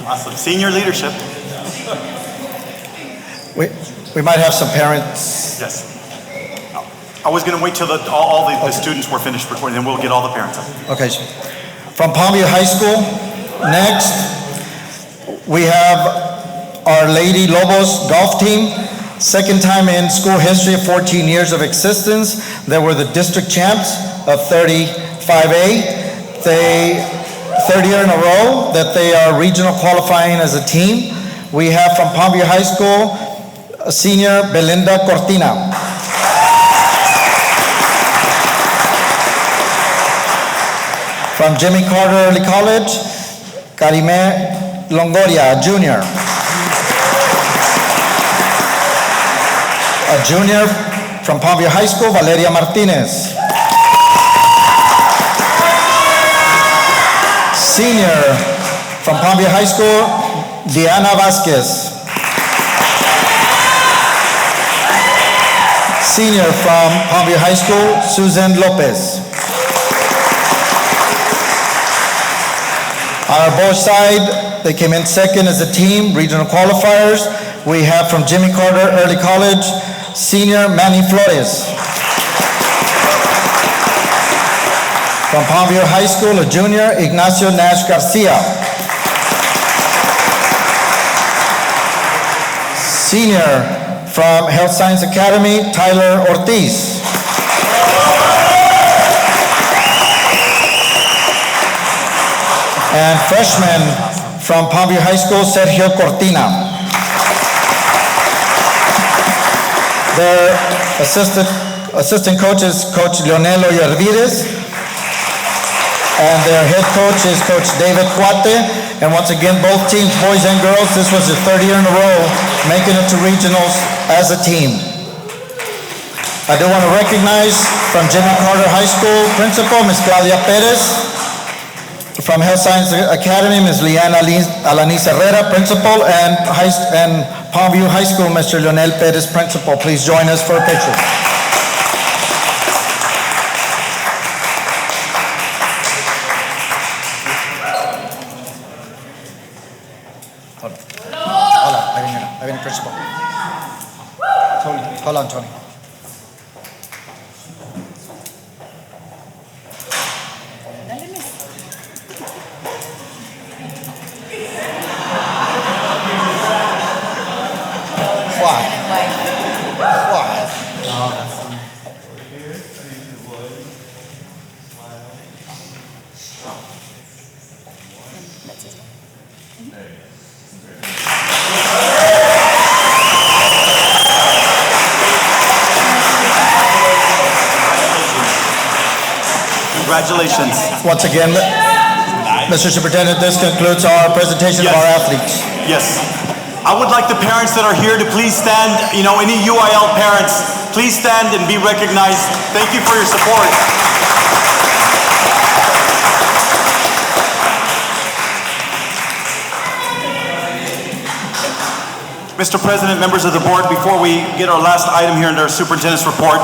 Speaker 7: Awesome. Senior leadership.
Speaker 12: We might have some parents.
Speaker 7: Yes. I was going to wait till all the students were finished recording, then we'll get all the parents up.
Speaker 12: Okay. From Palmview High School, next, we have Our Lady Lobos golf team. Second time in school history of 14 years of existence. They were the district champs of 35A. They third year in a row that they are regional qualifying as a team. We have from Palmview High School, senior Belinda Cortina. From Jimmy Carter Early College, Karime Longoria, junior. A junior from Palmview High School, Valeria Martinez. Senior from Palmview High School, Diana Vasquez. Senior from Palmview High School, Susan Lopez. On our boys side, they came in second as a team, regional qualifiers. We have from Jimmy Carter Early College, senior Manny Flores. From Palmview High School, a junior, Ignacio Nash Garcia. Senior from Health Science Academy, Tyler Ortiz. And freshman from Palmview High School, Sergio Cortina. Their assistant coach is Coach Leonelo Yervides, and their head coach is Coach David Cuate. And once again, both teams, boys and girls, this was the third year in a row making it to regionals as a team. I do want to recognize from Jimmy Carter High School principal, Ms. Claudia Perez. From Health Science Academy, Ms. Liana Alanis Herrera, principal, and Palmview High School, Mr. Leonel Perez, principal. Please join us for a picture. Hold on, I viene principal. Tony, hold on, Tony.
Speaker 7: Congratulations.
Speaker 12: Once again, Mr. Superintendent, this concludes our presentation of our athletes.
Speaker 7: Yes. I would like the parents that are here to please stand, any UIL parents, please stand and be recognized. Thank you for your support. Mr. President, members of the board, before we get our last item here in our superintendent's report,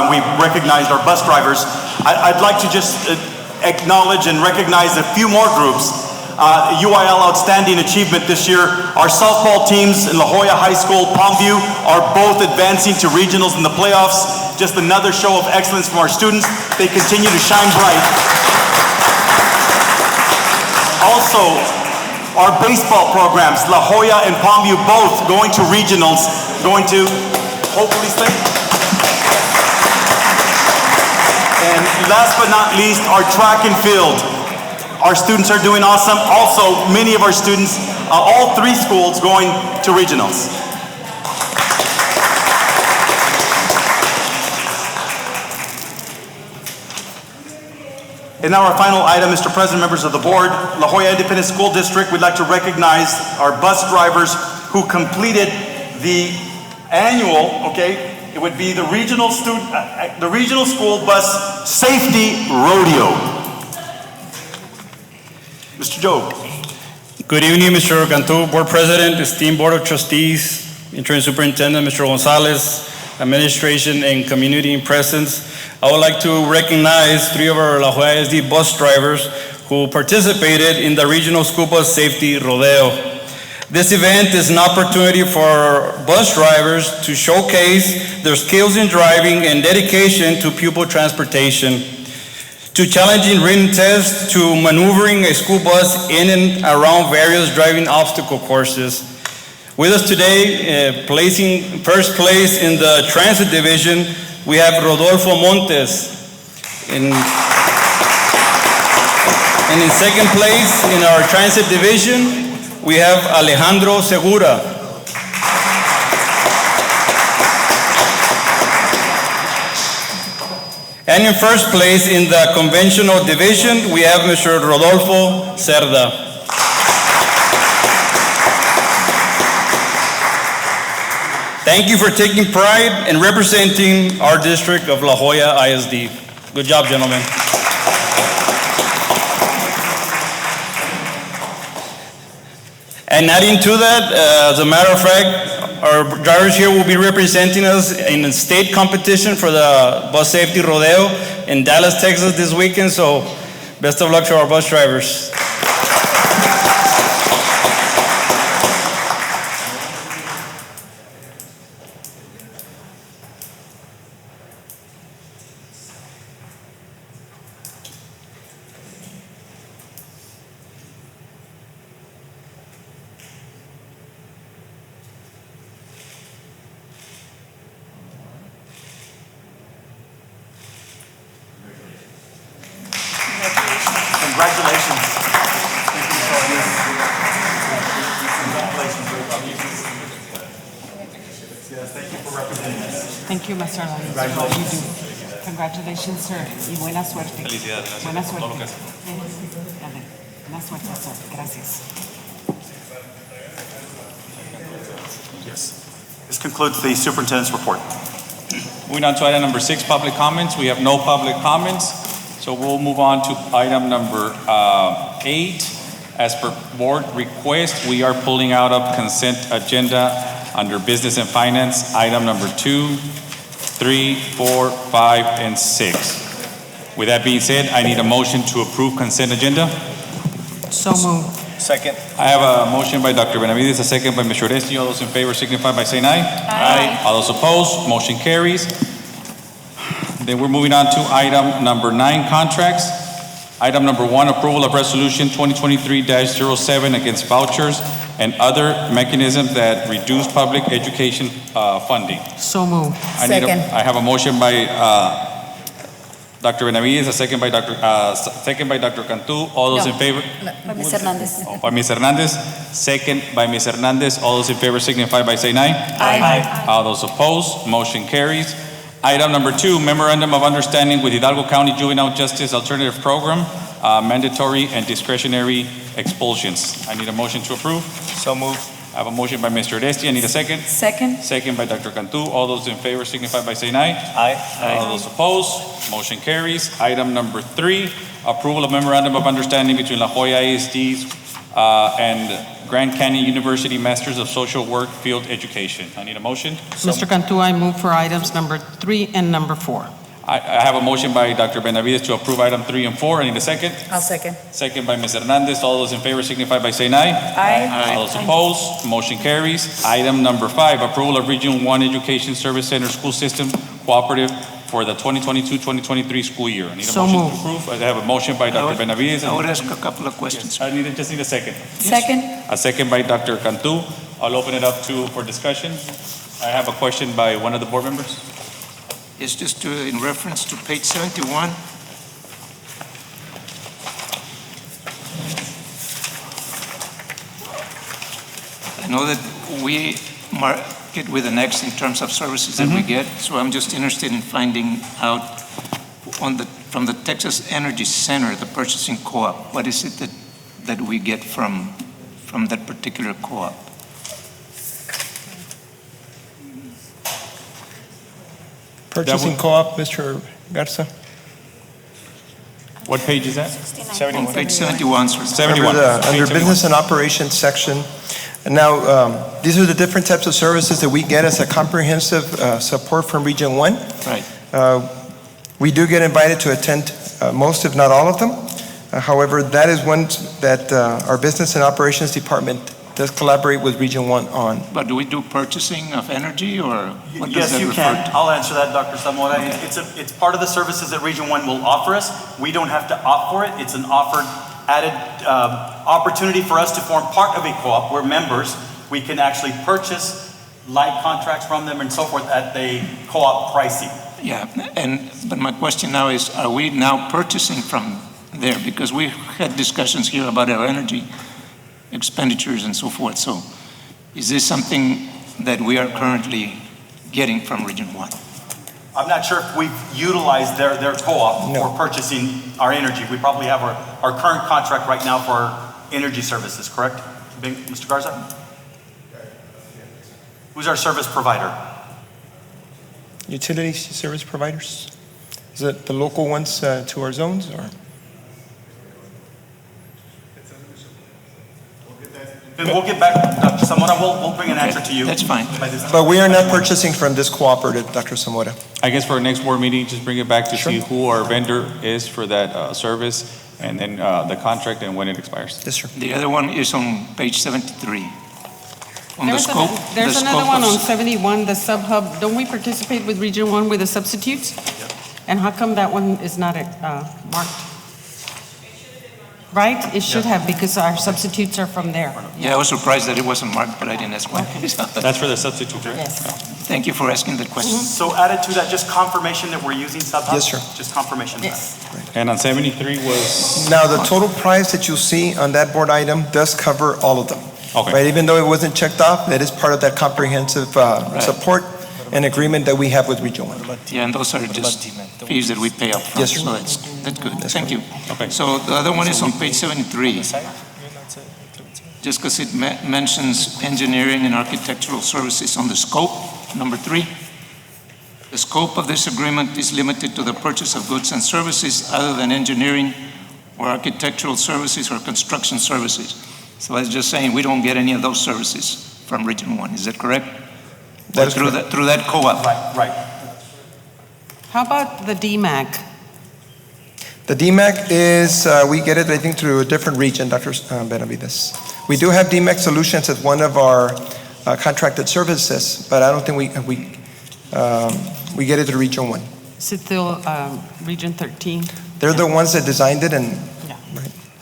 Speaker 7: we recognized our bus drivers. I'd like to just acknowledge and recognize a few more groups. UIL Outstanding Achievement this year. Our softball teams in La Jolla High School, Palmview, are both advancing to regionals in the playoffs. Just another show of excellence from our students. They continue to shine bright. Also, our baseball programs, La Jolla and Palmview, both going to regionals, going to hopefully stay. And last but not least, our track and field. Our students are doing awesome. Also, many of our students, all three schools going to regionals. And now our final item, Mr. President, members of the board, La Jolla Independent School District, we'd like to recognize our bus drivers who completed the annual, it would be the regional school bus safety rodeo. Mr. Joe.
Speaker 13: Good evening, Mr. Cantu, Board President, esteemed Board of Trustees, Interim Superintendent, Mr. Gonzalez, Administration, and community in presence. I would like to recognize 3 of our LJISD bus drivers who participated in the Regional School Bus Safety Rodeo. This event is an opportunity for bus drivers to showcase their skills in driving and dedication to pupil transportation, to challenging written tests, to maneuvering a school bus in and around various driving obstacle courses. With us today, placing first place in the transit division, we have Rodolfo Montes. And in second place, in our transit division, we have Alejandro Segura. And in first place, in the conventional division, we have Mr. Rodolfo Cerda. Thank you for taking pride in representing our district of La Joya ISD. Good job, gentlemen. And adding to that, as a matter of fact, our drivers here will be representing us in a state competition for the Bus Safety Rodeo in Dallas, Texas this weekend, so best of luck to our bus drivers.
Speaker 7: Congratulations. Yes, thank you for representing us.
Speaker 11: Thank you, Mr. Alonso, for all you do. Congratulations, sir, y buena suerte.
Speaker 1: Felicidades.
Speaker 11: Buena suerte.
Speaker 1: Todo lo que hace.
Speaker 11: Dale. Buena suerte, sir. Gracias.
Speaker 7: Yes. This concludes the superintendent's report.
Speaker 1: Moving on to item number 6, public comments. We have no public comments, so we'll move on to item number 8. As per board request, we are pulling out of consent agenda under business and finance, item number 2, 3, 4, 5, and 6. With that being said, I need a motion to approve consent agenda.
Speaker 11: So moved.
Speaker 3: Second.
Speaker 1: I have a motion by Dr. Benavides, a second by Mr. Oresti. All those in favor signify by saying aye.
Speaker 8: Aye.
Speaker 1: All those opposed, motion carries. Then we're moving on to item number 9, contracts. Item number 1, approval of resolution 2023-07 against vouchers and other mechanisms that reduce public education funding.
Speaker 11: So moved.
Speaker 1: I have a motion by Dr. Benavides, a second by Dr. Cantu. All those in favor?
Speaker 4: By Ms. Hernandez.
Speaker 1: By Ms. Hernandez. Second by Ms. Hernandez. All those in favor signify by saying aye.
Speaker 4: Aye.
Speaker 1: All those opposed, motion carries. Item number 2, memorandum of understanding with Hidalgo County Juvenile Justice Alternative Program, mandatory and discretionary expulsions. I need a motion to approve.
Speaker 3: So moved.
Speaker 1: I have a motion by Mr. Oresti. I need a second.
Speaker 8: Second.
Speaker 1: Second by Dr. Cantu. All those in favor signify by saying aye.
Speaker 3: Aye.
Speaker 1: All those opposed, motion carries. Item number 3, approval of memorandum of understanding between La Joya ISD and Grand Canyon University Masters of Social Work Field Education. I need a motion.
Speaker 11: Mr. Cantu, I move for items number 3 and number 4.
Speaker 1: I have a motion by Dr. Benavides to approve item 3 and 4. I need a second.
Speaker 8: I'll second.
Speaker 1: Second by Ms. Hernandez. All those in favor signify by saying aye.
Speaker 8: Aye.
Speaker 1: All those opposed, motion carries. Item number 5, approval of Region 1 Education Service Center School System Cooperative for the 2022-2023 school year. I need a
Speaker 11: So
Speaker 1: motion
Speaker 11: moved.
Speaker 1: to approve. I have a motion by Dr. Benavides.
Speaker 3: I would ask a couple of questions.
Speaker 1: I just need a second.
Speaker 8: Second.
Speaker 1: A second by Dr. Cantu. I'll open it up for discussion. I have a question by one of the board members.
Speaker 3: It's just in reference to page 71. I know that we mark it with an X in terms of services that we get, so I'm just interested in finding out from the Texas Energy Center, the purchasing co-op, what is it that we get from that particular co-op?
Speaker 5: Purchasing co-op, Mr. Garza?
Speaker 1: What page is that?
Speaker 3: On page 71, sir.
Speaker 1: 71.
Speaker 5: Under business and operations section. And now, these are the different types of services that we get as a comprehensive support from Region 1.
Speaker 3: Right.
Speaker 5: We do get invited to attend most, if not all of them. However, that is one that our business and operations department does collaborate with Region 1 on.
Speaker 3: But do we do purchasing of energy, or what does
Speaker 7: Yes,
Speaker 3: that
Speaker 7: you
Speaker 3: refer
Speaker 7: can.
Speaker 3: to?
Speaker 7: I'll answer that, Dr. Zamora. It's part of the services that Region 1 will offer us. We don't have to opt for it. It's an offered added opportunity for us to form part of a co-op. We're members. We can actually purchase light contracts from them and so forth at the co-op pricing.
Speaker 3: Yeah, but my question now is, are we now purchasing from there? Because we had discussions here about our energy expenditures and so forth. So is this something that we are currently getting from Region 1?
Speaker 7: I'm not sure if we've utilized their co-op
Speaker 5: No.
Speaker 7: for purchasing our energy. We probably have our current contract right now for our energy services, correct? Mr. Garza? Who's our service provider?
Speaker 5: Utility service providers? Is it the local ones to our zones, or?
Speaker 7: Then we'll get back, Dr. Zamora, we'll bring an answer to you.
Speaker 3: That's fine.
Speaker 5: But we are not purchasing from this cooperative, Dr. Zamora.
Speaker 1: I guess for our next board meeting, just bring it back to see who our vendor is for that service, and then the contract and when it expires.
Speaker 5: Yes, sir.
Speaker 3: The other one is on page 73. On the
Speaker 11: There's
Speaker 3: scope.
Speaker 11: There's
Speaker 3: the
Speaker 11: another
Speaker 3: scope
Speaker 11: one
Speaker 3: of-
Speaker 11: on 71, the sub-hub. Don't we participate with Region 1 with the substitutes? And how come that one is not marked? Right? It should have, because our substitutes are from there.
Speaker 3: Yeah, I was surprised that it wasn't marked, but I didn't ask why.
Speaker 1: That's for the substitute, right?
Speaker 11: Yes.
Speaker 3: Thank you for asking that question.
Speaker 7: So added to that, just confirmation that we're using SubHub?
Speaker 5: Yes, sir.
Speaker 7: Just confirmation.
Speaker 11: Yes.
Speaker 1: And on 73 was,
Speaker 5: Now, the total price that you'll see on that board item does cover all of them.
Speaker 1: okay.
Speaker 5: Right, even though it wasn't checked off, that is part of that comprehensive support and agreement that we have with Region 1.
Speaker 3: Yeah, and those are just fees that we pay up front.
Speaker 5: Yes, sir.
Speaker 3: So that's good. Thank you.
Speaker 1: Okay.
Speaker 3: So the other one is on page 73. Just because it mentions engineering and architectural services on the scope, number 3. The scope of this agreement is limited to the purchase of goods and services other than engineering or architectural services or construction services. So I was just saying, we don't get any of those services from Region 1. Is that correct?
Speaker 5: That is
Speaker 3: Through
Speaker 5: correct.
Speaker 3: through that co-op.
Speaker 7: Right.
Speaker 11: How about the DMAC?
Speaker 5: The DMAC is, we get it, I think, through a different region, Dr. Benavides. We do have DMAC Solutions as one of our contracted services, but I don't think we get it through Region 1.
Speaker 11: Is it still Region 13?
Speaker 5: They're the ones that designed it, and
Speaker 11: Yeah.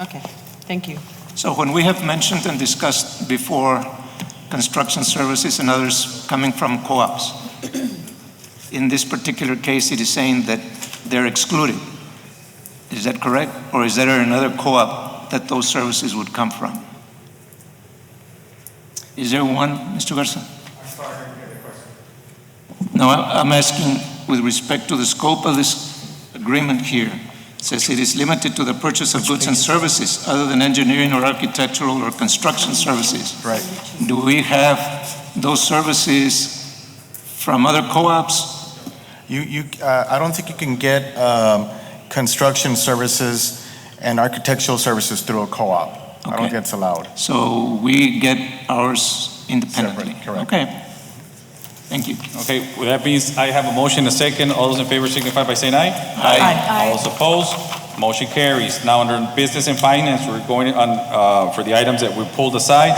Speaker 11: Okay, thank you.
Speaker 3: So when we have mentioned and discussed before construction services and others coming from co-ops, in this particular case, it is saying that they're excluded. Is that correct? Or is there another co-op that those services would come from? Is there one, Mr. Garza? No, I'm asking with respect to the scope of this agreement here. It says it is limited to the purchase of goods and services other than engineering or architectural or construction services.
Speaker 5: Right.
Speaker 3: Do we have those services from other co-ops?
Speaker 14: I don't think you can get construction services and architectural services through a co-op. I don't think it's allowed.
Speaker 3: So we get ours independently?
Speaker 14: Separate, correct.
Speaker 3: Okay. Thank you.
Speaker 1: Okay, with that being, I have a motion, a second. All those in favor signify by saying aye.
Speaker 3: Aye.
Speaker 1: All those opposed, motion carries. Now, under business and finance, we're going on, for the items that we pulled aside.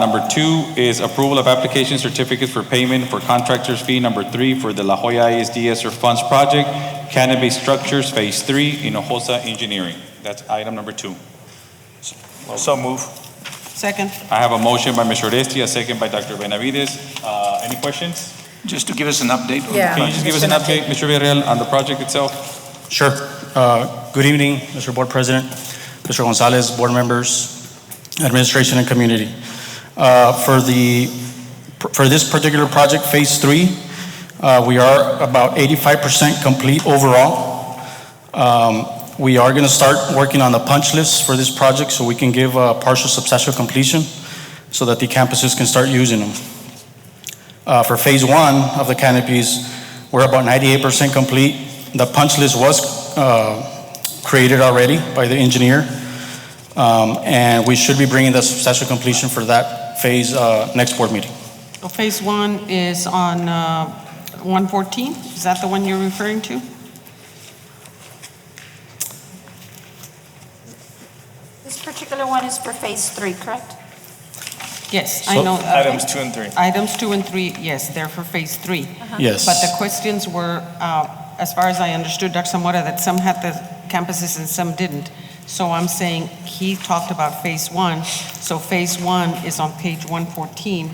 Speaker 1: Number 2 is approval of application certificates for payment for contractors fee. Number 3 for the La Jolla ISD ESSER funds project, Canopy Structures Phase 3, Hinojosa Engineering. That's item number 2.
Speaker 6: So move.
Speaker 11: Second.
Speaker 1: I have a motion by Mr. Oresti, a second by Dr. Benavides. Any questions?
Speaker 3: Just to give us an update.
Speaker 1: Can you just give us an update, Mr. Villarreal, on the project itself?
Speaker 15: Sure. Good evening, Mr. Board President, Mr. Gonzalez, board members, administration, and community. For this particular project, Phase 3, we are about 85% complete overall. We are going to start working on the punch list for this project so we can give a partial substantial completion so that the campuses can start using them. For Phase 1 of the canopies, we're about 98% complete. The punch list was created already by the engineer, and we should be bringing the substantial completion for that phase next board meeting.
Speaker 11: So Phase 1 is on 114? Is that the one you're referring to?
Speaker 4: This particular one is for Phase 3, correct?
Speaker 11: Yes, I know.
Speaker 6: Items 2 and 3.
Speaker 11: Items 2 and 3, yes, they're for Phase 3.
Speaker 15: Yes.
Speaker 11: But the questions were, as far as I understood, Dr. Zamora, that some had the campuses and some didn't. So I'm saying he talked about Phase 1. So Phase 1 is on page 114.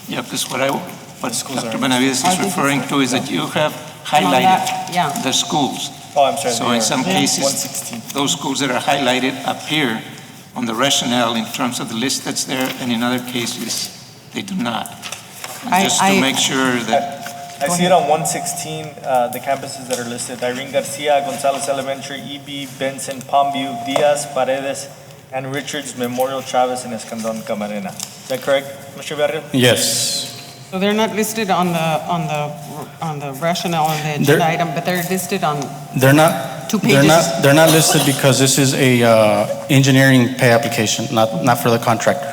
Speaker 3: Yeah, because what Dr. Benavides is referring to is that you have highlighted
Speaker 11: Yeah.
Speaker 3: the schools.
Speaker 6: Oh, I'm sorry.
Speaker 3: So
Speaker 6: they
Speaker 3: in
Speaker 6: are
Speaker 3: some cases,
Speaker 6: 116.
Speaker 3: those schools that are highlighted appear on the rationale in terms of the list that's there, and in other cases, they do not. Just to make sure that,
Speaker 6: I see it on 116, the campuses that are listed: Irene Garcia, Gonzalez Elementary, EB, Benson, Palmview, Diaz, Paredes, and Richards, Memorial, Travis, and Escandon, Camarena. Is that correct, Mr. Barrio?
Speaker 15: Yes.
Speaker 11: So they're not listed on the rationale on the agenda item, but they're listed on
Speaker 15: They're not,
Speaker 11: 2 pages.
Speaker 15: they're not listed because this is a engineering pay application, not for the contractor.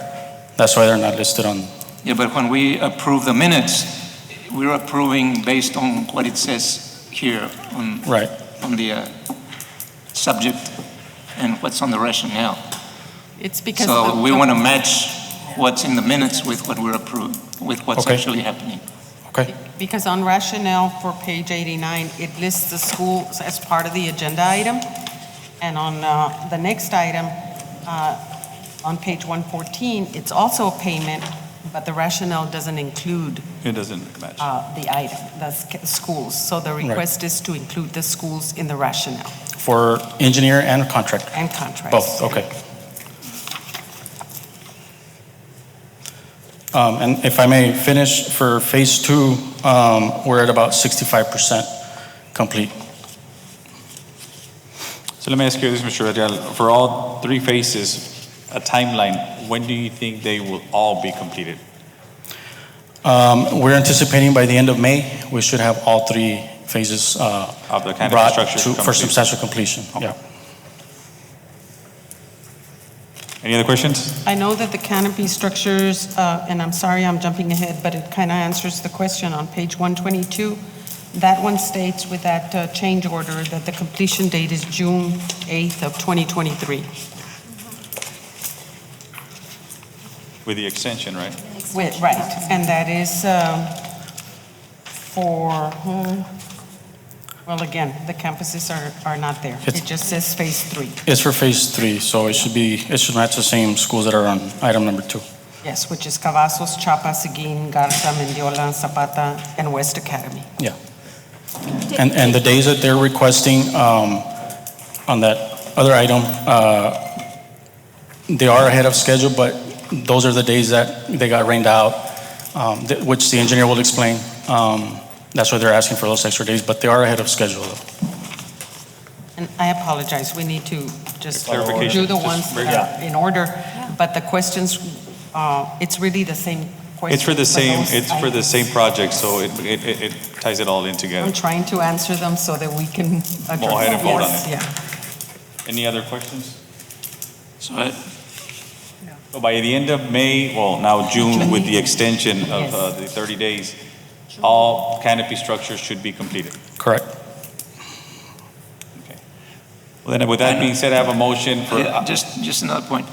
Speaker 15: That's why they're not listed on.
Speaker 3: yeah, but when we approve the minutes, we're approving based on what it says here on,
Speaker 15: Right.
Speaker 3: on the subject and what's on the rationale.
Speaker 11: It's because.
Speaker 3: So we want to match what's in the minutes with what we're approving, with what's
Speaker 15: Okay.
Speaker 3: actually happening.
Speaker 15: Okay.
Speaker 11: Because on rationale for page 89, it lists the schools as part of the agenda item. And on the next item, on page 114, it's also a payment, but the rationale doesn't include
Speaker 1: It doesn't match.
Speaker 11: the item, the schools. So the request is to include the schools in the rationale
Speaker 15: For engineer and contractor?
Speaker 11: and contracts.
Speaker 15: Both, okay. And if I may finish, for phase 2, we're at about 65% complete.
Speaker 1: So let me ask you this, Mr. Radial. For all 3 phases, a timeline, when do you think they will all be completed?
Speaker 15: We're anticipating by the end of May, we should have all 3 phases
Speaker 1: Of the canopy
Speaker 15: brought
Speaker 1: structures
Speaker 15: for
Speaker 1: complete?
Speaker 15: substantial completion. Yeah.
Speaker 1: Any other questions?
Speaker 11: I know that the canopy structures, and I'm sorry I'm jumping ahead, but it kind of answers the question on page 122. That one states with that change order that the completion date is June 8th of 2023.
Speaker 1: With the extension, right?
Speaker 11: Right, and that is for, well, again, the campuses are not there. It just says phase 3.
Speaker 15: It's for phase 3, so it should match the same schools that are on item number 2.
Speaker 11: Yes, which is Cavazos, Chapa, Seguin, Garza, Mendiola, Zapata, and West Academy.
Speaker 15: Yeah. And the days that they're requesting on that other item, they are ahead of schedule, but those are the days that they got rained out, which the engineer will explain. That's why they're asking for those extra days, but they are ahead of schedule though.
Speaker 11: And I apologize, we need to just
Speaker 1: Clarification.
Speaker 11: do the
Speaker 1: Just
Speaker 11: ones
Speaker 1: bring
Speaker 11: that are in order, but the questions, it's really the same question.
Speaker 1: It's for the same,
Speaker 11: those
Speaker 1: it's for the
Speaker 11: items.
Speaker 1: same project, so it ties it all in together.
Speaker 11: I'm trying to answer them so that we can address.
Speaker 1: Go ahead and vote on
Speaker 11: Yes,
Speaker 1: it.
Speaker 11: yeah.
Speaker 1: Any other questions?
Speaker 3: So
Speaker 1: So by the end of May, well, now June, with the extension of
Speaker 11: Yes.
Speaker 1: the 30 days, all canopy structures should be completed.
Speaker 15: Correct.
Speaker 1: Okay. Well, then, with that being said, I have a motion for.
Speaker 3: yeah, just another point,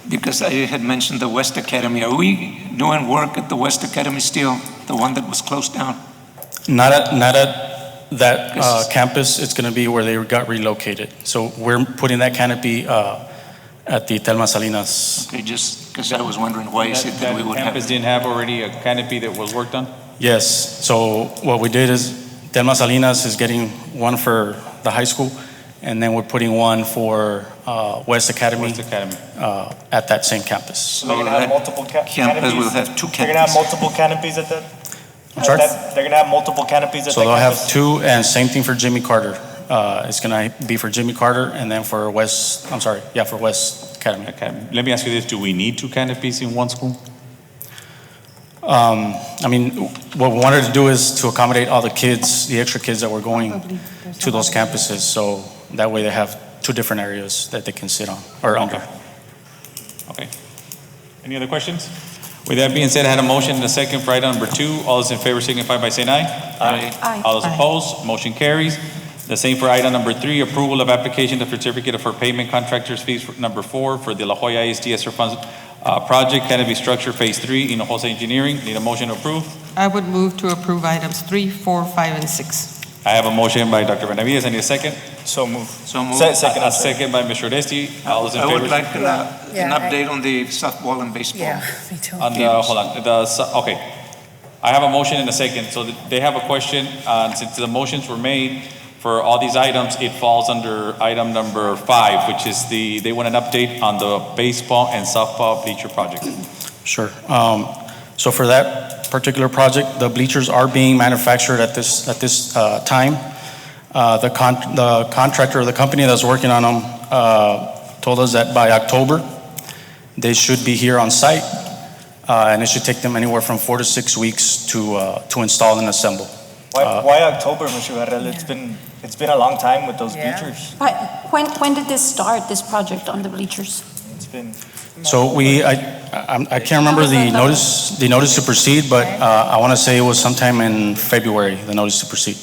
Speaker 3: because I had mentioned the West Academy. Are we doing work at the West Academy still, the one that was closed down?
Speaker 15: Not at that campus, it's going to be where they got relocated. So we're putting that canopy at the Telma Salinas.
Speaker 3: Okay, just because I was wondering why is it that we would have.
Speaker 1: Campus didn't have already a canopy that was worked on?
Speaker 15: Yes, so what we did is Telma Salinas is getting one for the high school, and then we're putting one for West Academy.
Speaker 1: West Academy.
Speaker 15: At that same campus.
Speaker 3: So
Speaker 6: They're gonna have
Speaker 3: that
Speaker 6: multiple
Speaker 3: campus will have 2
Speaker 6: They're gonna have
Speaker 3: canopies.
Speaker 6: multiple canopies at that?
Speaker 15: I'm sorry?
Speaker 6: They're gonna have multiple canopies at
Speaker 15: So
Speaker 6: that
Speaker 15: they'll have
Speaker 6: campus?
Speaker 15: 2, and same thing for Jimmy Carter. It's gonna be for Jimmy Carter, and then for West, I'm sorry, yeah, for West Academy.
Speaker 1: Okay. Let me ask you this, do we need 2 canopies in one school?
Speaker 15: I mean, what we wanted to do is to accommodate all the kids, the extra kids that were going to those campuses, so that way they have 2 different areas that they can sit on, or under.
Speaker 1: Okay. Any other questions? With that being said, I had a motion and a second for item number 2. All those in favor signify by saying aye.
Speaker 3: Aye.
Speaker 1: All those opposed, motion carries. The same for item number 3, approval of application of certificate for payment contractors fees for number 4 for the La Jolla ISD ESSER funds project, canopy structure phase 3, Hinojosa Engineering. Need a motion to approve?
Speaker 11: I would move to approve items 3, 4, 5, and 6.
Speaker 1: I have a motion by Dr. Benavides. I need a second.
Speaker 6: So move.
Speaker 3: So moved.
Speaker 6: Second,
Speaker 1: A
Speaker 6: I'm sorry.
Speaker 1: second by Mr. Oresti. All those in
Speaker 3: I
Speaker 1: favor?
Speaker 3: would like an
Speaker 2: Yeah,
Speaker 3: update on the softball and baseball.
Speaker 2: me too.
Speaker 1: On the, hold on, okay. I have a motion and a second, so they have a question, since the motions were made for all these items, it falls under item number 5, which is they want an update on the baseball and softball bleacher project.
Speaker 15: Sure. So for that particular project, the bleachers are being manufactured at this time. The contractor or the company that's working on them told us that by October, they should be here on site, and it should take them anywhere from 4 to 6 weeks to install and assemble.
Speaker 6: Why October, Mr. Varela? It's been a long time with those bleachers.
Speaker 4: When did this start, this project on the bleachers?
Speaker 6: It's been.
Speaker 15: So I can't remember the notice to proceed, but I want to say it was sometime in February, the notice to proceed.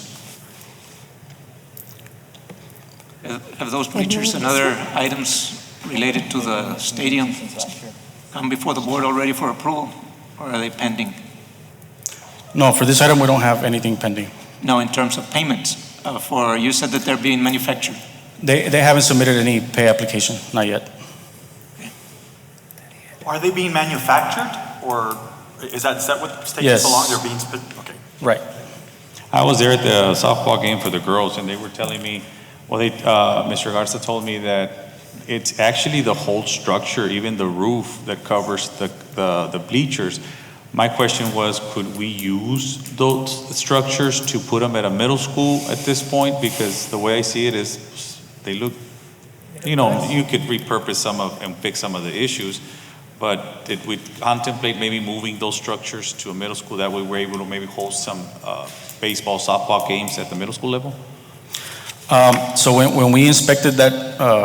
Speaker 3: Have those bleachers and other items related to the stadium come before the board already for approval, or are they pending?
Speaker 15: No, for this item, we don't have anything pending.
Speaker 3: No, in terms of payments, you said that they're being manufactured.
Speaker 15: They haven't submitted any pay application, not yet.
Speaker 7: Are they being manufactured, or is that what's taking
Speaker 15: Yes.
Speaker 7: so long? They're being, okay.
Speaker 15: Right.
Speaker 1: I was there at the softball game for the girls, and they were telling me, Mr. Garza told me that it's actually the whole structure, even the roof that covers the bleachers. My question was, could we use those structures to put them at a middle school at this point? Because the way I see it is, they look, you could repurpose some of and fix some of the issues, but did we contemplate maybe moving those structures to a middle school? That way we're able to maybe host some baseball, softball games at the middle school level?
Speaker 15: So when we inspected that,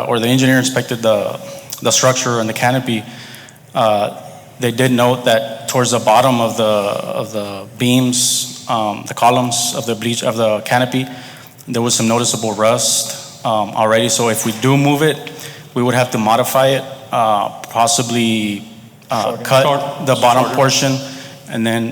Speaker 15: or the engineer inspected the structure and the canopy, they did note that towards the bottom of the beams, the columns of the canopy, there was some noticeable rust already. So if we do move it, we would have to modify it, possibly cut the bottom portion, and then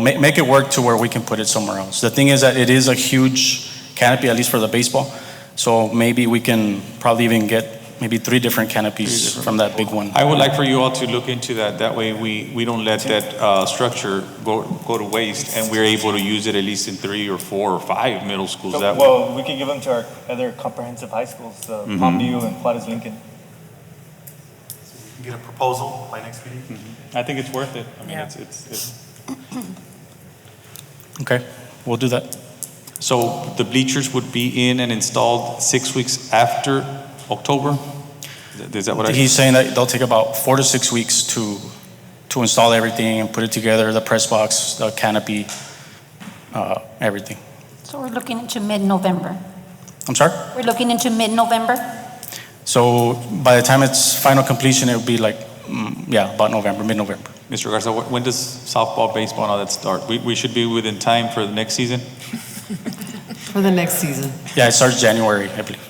Speaker 15: make it work to where we can put it somewhere else. The thing is that it is a huge canopy, at least for the baseball. So maybe we can probably even get maybe 3 different canopies from that big one.
Speaker 1: I would like for you all to look into that. That way we don't let that structure go to waste, and we're able to use it at least in 3 or 4 or 5 middle schools.
Speaker 6: Well, we can give them to our other comprehensive high schools, Palmview and Juarez Lincoln.
Speaker 7: Get a proposal by next meeting?
Speaker 1: I think it's worth it. I mean, it's
Speaker 15: Okay, we'll do that.
Speaker 1: So the bleachers would be in and installed 6 weeks after October? Is that what
Speaker 15: He's saying that they'll take about 4 to 6 weeks to install everything and put it together, the press box, the canopy, everything.
Speaker 4: So we're looking into mid-November.
Speaker 15: I'm sorry?
Speaker 4: We're looking into mid-November?
Speaker 15: So by the time it's final completion, it'll be like, about November, mid-November.
Speaker 1: Mr. Garza, when does softball, baseball, and all that start? We should be within time for the next season?
Speaker 11: For the next season.
Speaker 15: Yeah, it starts January, I believe.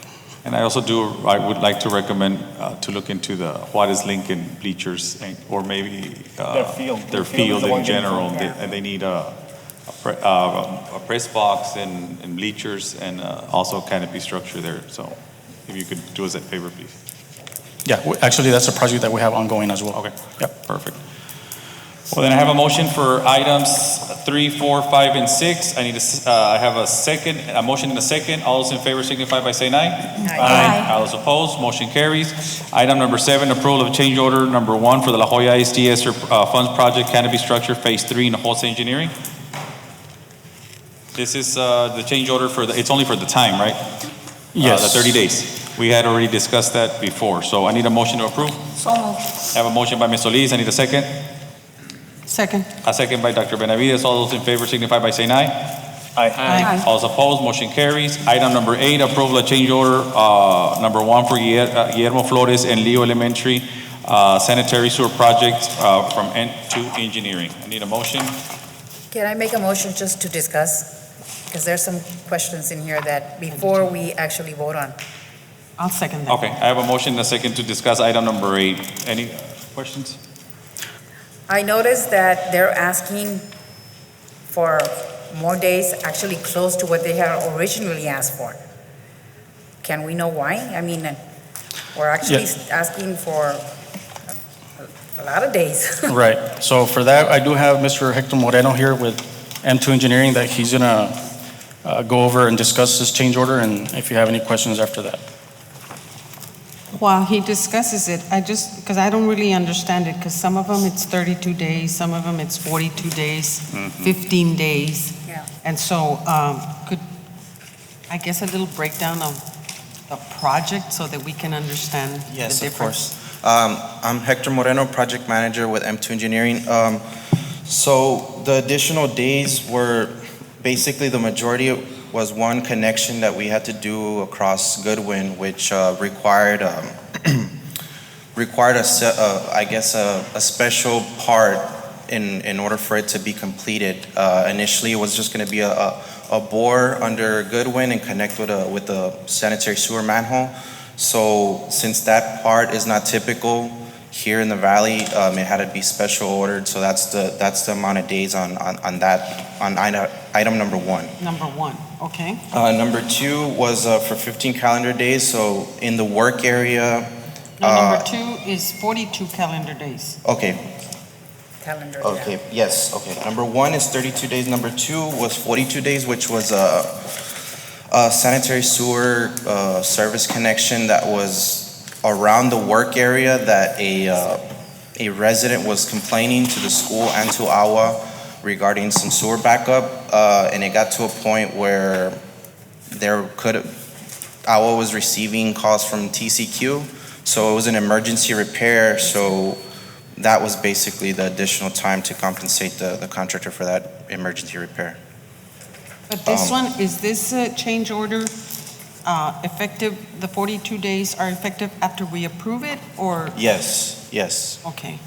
Speaker 1: And I would like to recommend to look into the Juarez Lincoln bleachers, or maybe their field in general. They need a press box and bleachers, and also canopy structure there. So if you could do us that favor, please.
Speaker 15: Yeah, actually, that's a project that we have ongoing as well.
Speaker 1: Okay. Yep. Perfect. Well, then I have a motion for items 3, 4, 5, and 6. I have a motion and a second. All those in favor signify by saying aye. Aye. All those opposed, motion carries. Item number 7, approval of change order number 1 for the La Jolla ISD ESSER funds project canopy structure phase 3 in the Jose Engineering. This is the change order it's only for the time, right?
Speaker 15: Yes.
Speaker 1: The 30 days. We had already discussed that before, so I need a motion to approve.
Speaker 4: So moved.
Speaker 1: I have a motion by Ms. Solis. I need a second.
Speaker 11: Second.
Speaker 1: A second by Dr. Benavides. All those in favor signify by saying aye.
Speaker 6: Aye.
Speaker 1: All those opposed, motion carries. Item number 8, approval of change order number 1 for Guillermo Flores and Leo Elementary sanitary sewer project from N2 Engineering. I need a motion.
Speaker 16: Can I make a motion just to discuss? Because there's some questions in here that before we actually vote on.
Speaker 11: I'll second that.
Speaker 1: Okay, I have a motion and a second to discuss item number 8. Any questions?
Speaker 16: I noticed that they're asking for more days, actually close to what they had originally asked for. Can we know why? I mean, we're actually asking for a lot of days.
Speaker 15: Right. So for that, I do have Mr. Hector Moreno here with M2 Engineering that he's gonna go over and discuss this change order, and if you have any questions after that.
Speaker 11: While he discusses it, because I don't really understand it, because some of them it's 32 days, some of them it's 42 days, 15 days.
Speaker 16: Yeah.
Speaker 11: And so, could, I guess a little breakdown of the project so that we can understand the
Speaker 17: Yes, of
Speaker 11: difference?
Speaker 17: course. I'm Hector Moreno, project manager with M2 Engineering. So the additional days were basically the majority was one connection that we had to do across Goodwin, which required required a special part in order for it to be completed. Initially, it was just going to be a bore under Goodwin and connect with a sanitary sewer manhole. So since that part is not typical here in the valley, it had to be special ordered. So that's the amount of days on item number one.
Speaker 11: Number one, okay.
Speaker 17: Number two was for 15 calendar days. So in the work area.
Speaker 11: No, number two is 42 calendar days.
Speaker 17: Okay.
Speaker 16: Calendar.
Speaker 17: Okay. Yes. Okay. Number one is 32 days. Number two was 42 days, which was a sanitary sewer service connection that was around the work area that a resident was complaining to the school and to AWA regarding some sewer backup, and it got to a point where AWA was receiving calls from TCQ, so it was an emergency repair. So that was basically the additional time to compensate the contractor for that emergency repair.
Speaker 11: But this one, is this change order effective, the 42 days are effective after we approve it, or?
Speaker 17: Yes.
Speaker 11: Okay.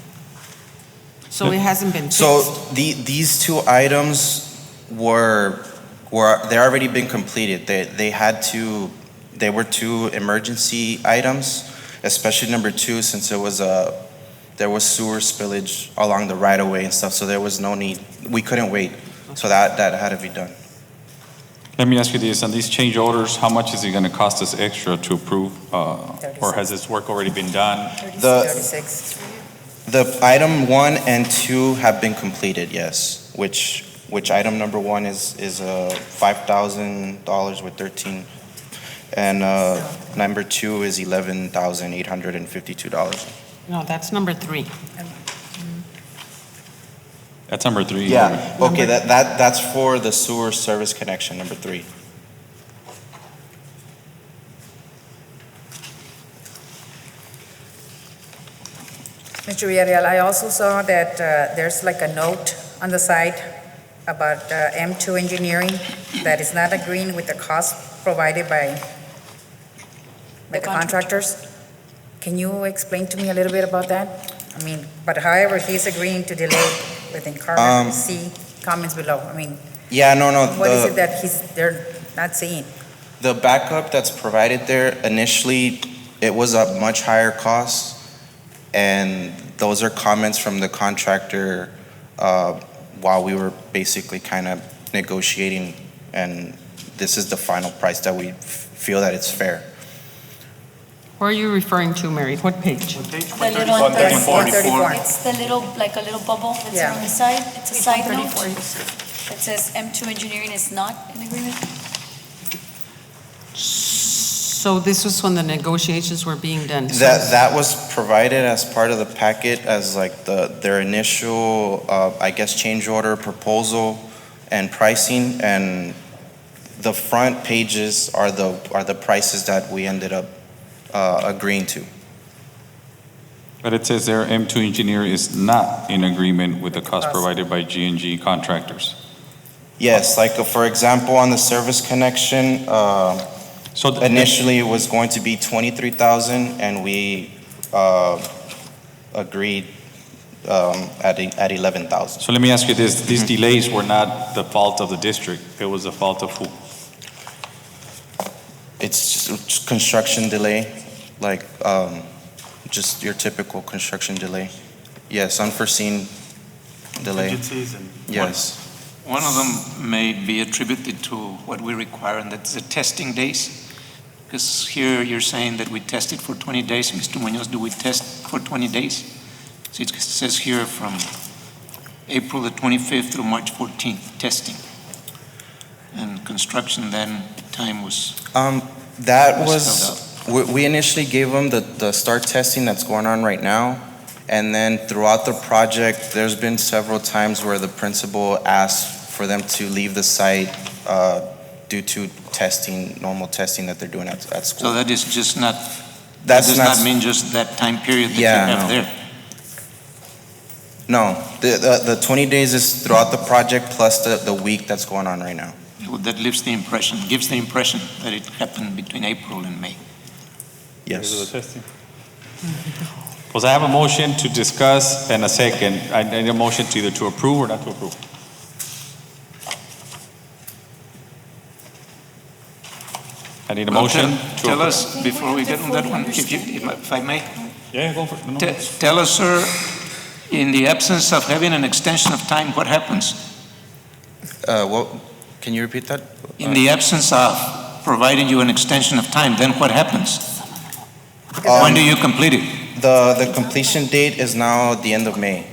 Speaker 11: So it hasn't been fixed?
Speaker 17: So these two items they already been completed. They were two emergency items, especially number two, since there was sewer spillage along the right of way and stuff, so there was no need, we couldn't wait. So that had to be done.
Speaker 1: Let me ask you this, on these change orders, how much is it going to cost us extra to approve? Or has this work already been done?
Speaker 16: 36.
Speaker 17: The item one and two have been completed, yes, which item number one is $5,000 with 13, and number two is $11,852.
Speaker 11: No, that's number three.
Speaker 1: That's number three.
Speaker 17: Yeah, okay, that's for the sewer service connection, number three.
Speaker 16: Mr. Villarreal, I also saw that there's like a note on the side about M2 Engineering that is not agreeing with the cost provided by the contractors. Can you explain to me a little bit about that? I mean, but however, he's agreeing to delay within Carmen, see comments below. I mean,
Speaker 17: yeah, no.
Speaker 16: What is it that they're not seeing?
Speaker 17: The backup that's provided there, initially, it was a much higher cost, and those are comments from the contractor while we were basically kind of negotiating, and this is the final price that we feel that it's fair.
Speaker 11: Where are you referring to, Mary? What page?
Speaker 8: The little,
Speaker 16: 134.
Speaker 8: it's the little, like a little bubble that's
Speaker 16: Yeah.
Speaker 8: on the side. It's a side note. It says M2 Engineering is not in agreement.
Speaker 11: So this was when the negotiations were being done?
Speaker 17: That was provided as part of the packet as like their initial, change order proposal and pricing, and the front pages are the prices that we ended up agreeing to.
Speaker 1: But it says there M2 Engineer is not in agreement with the cost provided by G&G contractors.
Speaker 17: Yes, like for example, on the service connection, initially it was going to be $23,000, and we agreed at $11,000.
Speaker 1: So let me ask you this, these delays were not the fault of the district, it was the fault of who?
Speaker 17: It's just construction delay, like just your typical construction delay. Yes, unforeseen delay. Yes.
Speaker 3: One of them may be attributed to what we require, and that's the testing days. Because here you're saying that we tested for 20 days. Mr. Munoz, do we test for 20 days? So it says here from April the 25th through March 14th, testing. and construction then time was
Speaker 17: That
Speaker 3: spelled
Speaker 17: was, we initially gave them the start testing that's going on right now. And then throughout the project, there's been several times where the principal asked for them to leave the site due to testing, normal testing that they're doing at school.
Speaker 3: So that is just not, that
Speaker 17: That's
Speaker 3: does
Speaker 17: not-
Speaker 3: not mean just that time period that you
Speaker 17: Yeah,
Speaker 3: have
Speaker 17: no.
Speaker 3: there?
Speaker 17: No, the 20 days is throughout the project plus the week that's going on right now.
Speaker 3: Well, that gives the impression that it happened between April and May.
Speaker 17: Yes.
Speaker 1: Well, I have a motion to discuss and a second. I need a motion to either to approve or not to approve. I need a
Speaker 3: Well,
Speaker 1: motion to
Speaker 3: Tell
Speaker 1: approve.
Speaker 3: us, before we get on that one, if I may,
Speaker 1: Yeah, go for it. No, no.
Speaker 3: tell us, sir, in the absence of having an extension of time, what happens?
Speaker 17: Well, can you repeat that?
Speaker 3: In the absence of providing you an extension of time, then what happens? When do you complete it?
Speaker 17: The completion date is now the end of May.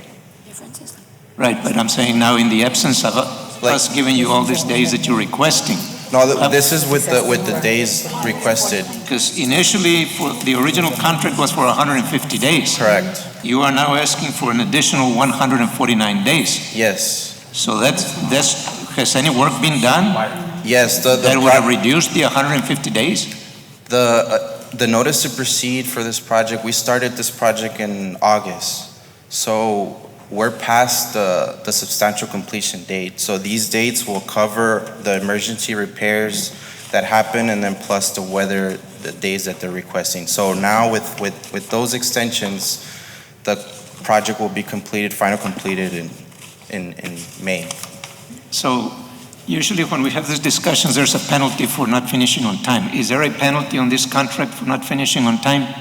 Speaker 3: Right, but I'm saying now in the absence of us giving you all these days that you're requesting.
Speaker 17: No, this is with the days requested.
Speaker 3: Because initially, for the original contract was for 150 days.
Speaker 17: Correct.
Speaker 3: You are now asking for an additional 149 days.
Speaker 17: Yes.
Speaker 3: So has any work been done?
Speaker 17: Yes.
Speaker 3: That would have reduced the 150 days?
Speaker 17: The notice to proceed for this project, we started this project in August. So we're past the substantial completion date. So these dates will cover the emergency repairs that happen and then plus the weather, the days that they're requesting. So now with those extensions, the project will be completed, final completed in May.
Speaker 3: So usually when we have these discussions, there's a penalty for not finishing on time. Is there a penalty on this contract for not finishing on time?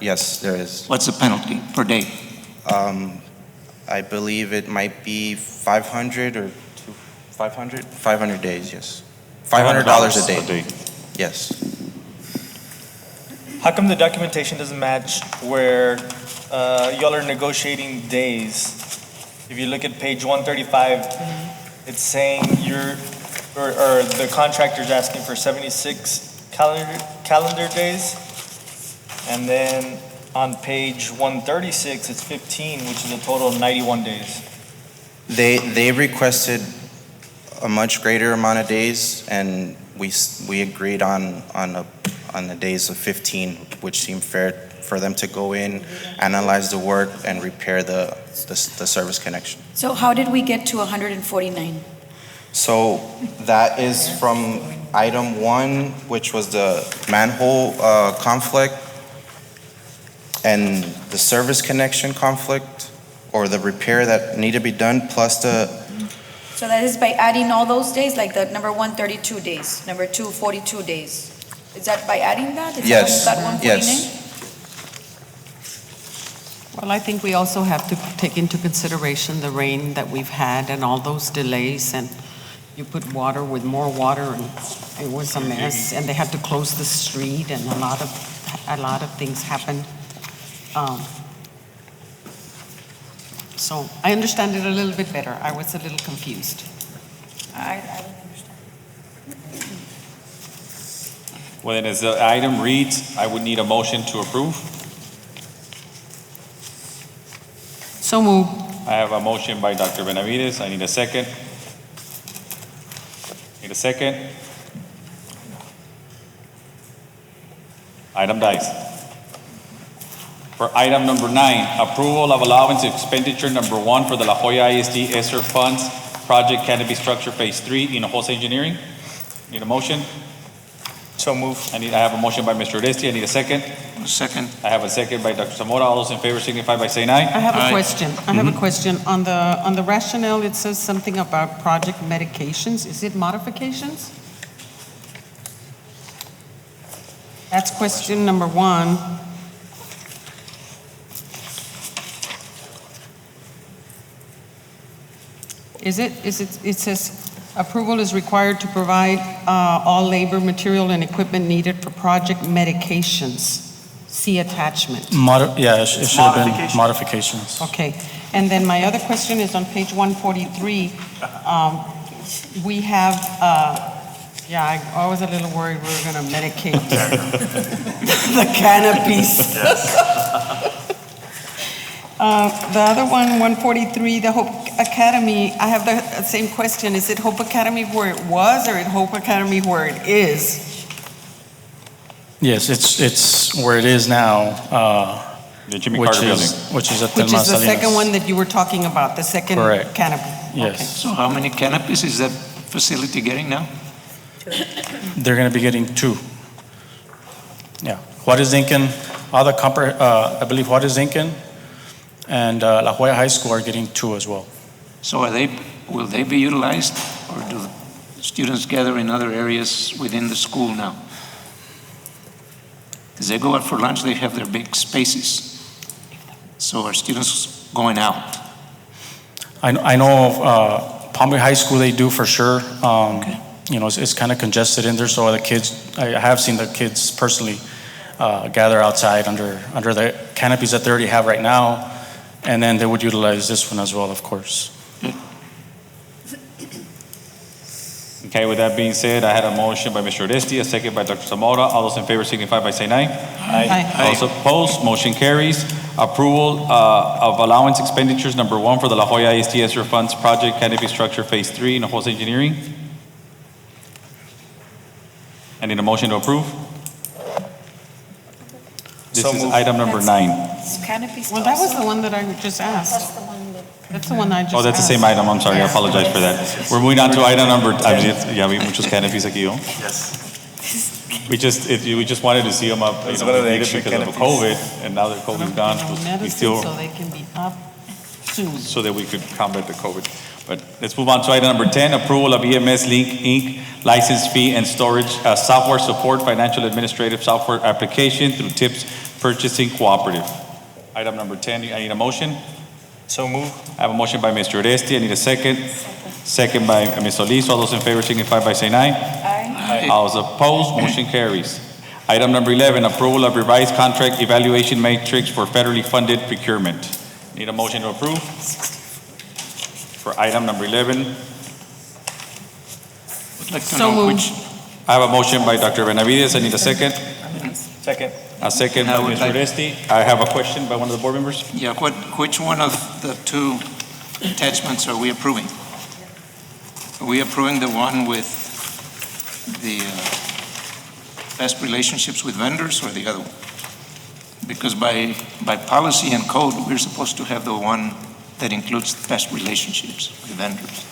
Speaker 17: Yes, there is.
Speaker 3: What's the penalty per day?
Speaker 17: I believe it might be 500 or 500 days, yes. $500 a day. Yes.
Speaker 6: How come the documentation doesn't match where y'all are negotiating days? If you look at page 135, it's saying or the contractor's asking for 76 calendar days. And then on page 136, it's 15, which is a total of 91 days.
Speaker 17: They requested a much greater amount of days, and we agreed on the days of 15, which seemed fair for them to go in, analyze the work, and repair the service connection.
Speaker 18: So how did we get to 149?
Speaker 17: So that is from item 1, which was the manhole conflict, and the service connection conflict, or the repair that need to be done, plus the...
Speaker 18: So that is by adding all those days, like the number 1, 32 days, number 2, 42 days. Is that by adding that? Is
Speaker 17: Yes,
Speaker 18: that 149?
Speaker 17: yes.
Speaker 11: Well, I think we also have to take into consideration the rain that we've had and all those delays, and you put water with more water, and it was a mess, and they had to close the street, and a lot of things happened. So I understand it a little bit better. I was a little confused.
Speaker 18: I don't understand.
Speaker 1: Well, then as the item reads, I would need a motion to approve.
Speaker 11: So moved.
Speaker 1: I have a motion by Dr. Benavides. I need a second. Need a second. Item dies. For item number 9, approval of allowance expenditure number 1 for the La Jolla ISD ESSER funds, project canopy structure phase 3, Hinojosa Engineering. Need a motion?
Speaker 6: So move.
Speaker 1: I have a motion by Mr. Oresti. I need a second.
Speaker 3: Second.
Speaker 1: I have a second by Dr. Zamora. All those in favor signify by saying aye.
Speaker 11: I have a question. I have a question. On the rationale, it says something about project medications. Is it modifications? That's question number 1. It says approval is required to provide all labor, material, and equipment needed for project medications. See attachment.
Speaker 15: Yeah, it should have been modifications.
Speaker 11: Okay, and then my other question is on page 143. we have, I was a little worried we were going to medicate the canopies. The other one, 143, the Hope Academy, I have the same question. Is it Hope Academy where it was or is Hope Academy where it is?
Speaker 15: Yes, it's where it is now,
Speaker 1: The Jimmy Carter building.
Speaker 15: which is at
Speaker 11: Which
Speaker 15: Telma
Speaker 11: is the
Speaker 15: Salinas.
Speaker 11: second one that you were talking about, the second
Speaker 15: Correct.
Speaker 11: canopy?
Speaker 15: Yes.
Speaker 3: So how many canopies is that facility getting now?
Speaker 15: They're going to be getting 2. Yeah. Juarez Incan, I believe Juarez Incan and La Jolla High School are getting 2 as well.
Speaker 3: So will they be utilized, or do students gather in other areas within the school now? Because they go out for lunch, they have their big spaces. So are students going out?
Speaker 15: I know of Palm Bay High School, they do for sure. You know, it's kind of congested in there, so the kids, I have seen the kids personally gather outside under the canopies that they already have right now, and then they would utilize this one as well, of course.
Speaker 1: Okay, with that being said, I had a motion by Mr. Oresti, a second by Dr. Zamora. All those in favor signify by saying aye.
Speaker 11: Aye.
Speaker 1: All those opposed, motion carries. Approval of allowance expenditures, number 1 for the La Jolla ASTS Refunds Project Canopy Structure Phase 3 in Jose Engineering. I need a motion to approve. This
Speaker 6: So
Speaker 1: is
Speaker 6: moved.
Speaker 1: item number 9.
Speaker 18: Canopies.
Speaker 11: Well, that was the one that I just asked. That's the one I just asked.
Speaker 1: Oh, that's the same item. I'm sorry. I apologize for that. We're moving on to item number, ya vi muchos canopies aquí, ¿no?
Speaker 14: Yes.
Speaker 1: We just wanted to see them up,
Speaker 6: It's one of the
Speaker 1: needed
Speaker 6: extra
Speaker 1: because of
Speaker 6: canopies.
Speaker 1: COVID, and now that COVID's gone, we
Speaker 11: Medicine,
Speaker 1: still,
Speaker 11: so they can be up soon.
Speaker 1: so that we could combat the COVID. But let's move on to item number 10, approval of EMS Link Inc. license fee and storage software support financial administrative software application through TIPS Purchasing Cooperative. Item number 10, I need a motion.
Speaker 6: So move.
Speaker 1: I have a motion by Mr. Oresti. I need a second. Second by Ms. Solis. All those in favor signify by saying aye.
Speaker 18: Aye.
Speaker 1: All those opposed, motion carries. Item number 11, approval of revised contract evaluation matrix for federally funded procurement. Need a motion to approve? For item number 11,
Speaker 3: I'd like to
Speaker 11: So
Speaker 3: know
Speaker 11: moved.
Speaker 3: which,
Speaker 1: I have a motion by Dr. Benavides. I need a second.
Speaker 6: Second.
Speaker 1: A second by
Speaker 3: I would
Speaker 1: Mr.
Speaker 3: like-
Speaker 1: Oresti. I have a question by one of the board members.
Speaker 3: yeah, which one of the 2 attachments are we approving? Are we approving the one with the best relationships with vendors, or the other one? Because by policy and code, we're supposed to have the one that includes best relationships with vendors.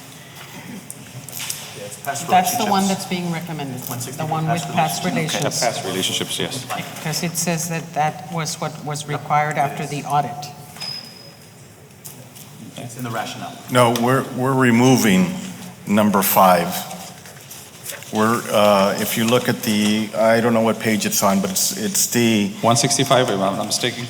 Speaker 11: That's the one that's being recommended, the one with past relations.
Speaker 1: Past relationships, yes.
Speaker 11: Because it says that that was what was required after the audit.
Speaker 15: It's in the rationale.
Speaker 14: No, we're removing number 5. If you look at I don't know what page it's on, but it's the
Speaker 1: 165, if I'm not mistaken.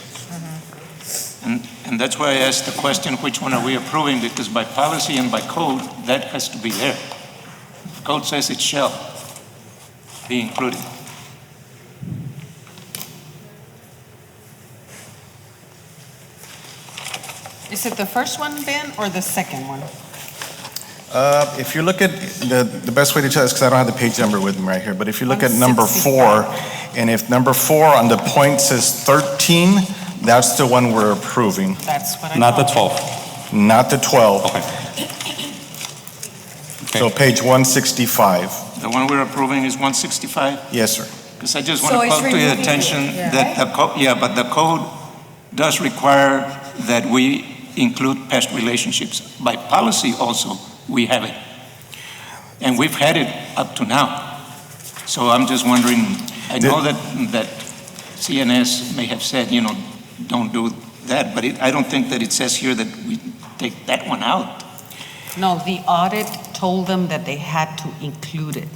Speaker 3: And that's why I asked the question, which one are we approving? Because by policy and by code, that has to be there. Code says it shall be included.
Speaker 11: Is it the first one, Ben, or the second one?
Speaker 14: If you look at, the best way to tell this, because I don't have the page number with me right here, but if you look at number 4, and if number 4 on the point says 13, that's the one we're approving,
Speaker 11: That's what I
Speaker 1: Not the
Speaker 11: thought.
Speaker 1: 12.
Speaker 14: not the 12.
Speaker 1: Okay.
Speaker 14: So page 165.
Speaker 3: The one we're approving is 165?
Speaker 14: Yes, sir.
Speaker 3: Because I just
Speaker 18: So
Speaker 3: want to
Speaker 18: it's
Speaker 3: call to your
Speaker 18: removing
Speaker 3: attention
Speaker 18: it,
Speaker 3: that the code, but the code does require that we include past relationships. By policy also, we have it. And we've had it up to now. So I'm just wondering, I know that CNS may have said, don't do that, but I don't think that it says here that we take that one out.
Speaker 11: No, the audit told them that they had to include it.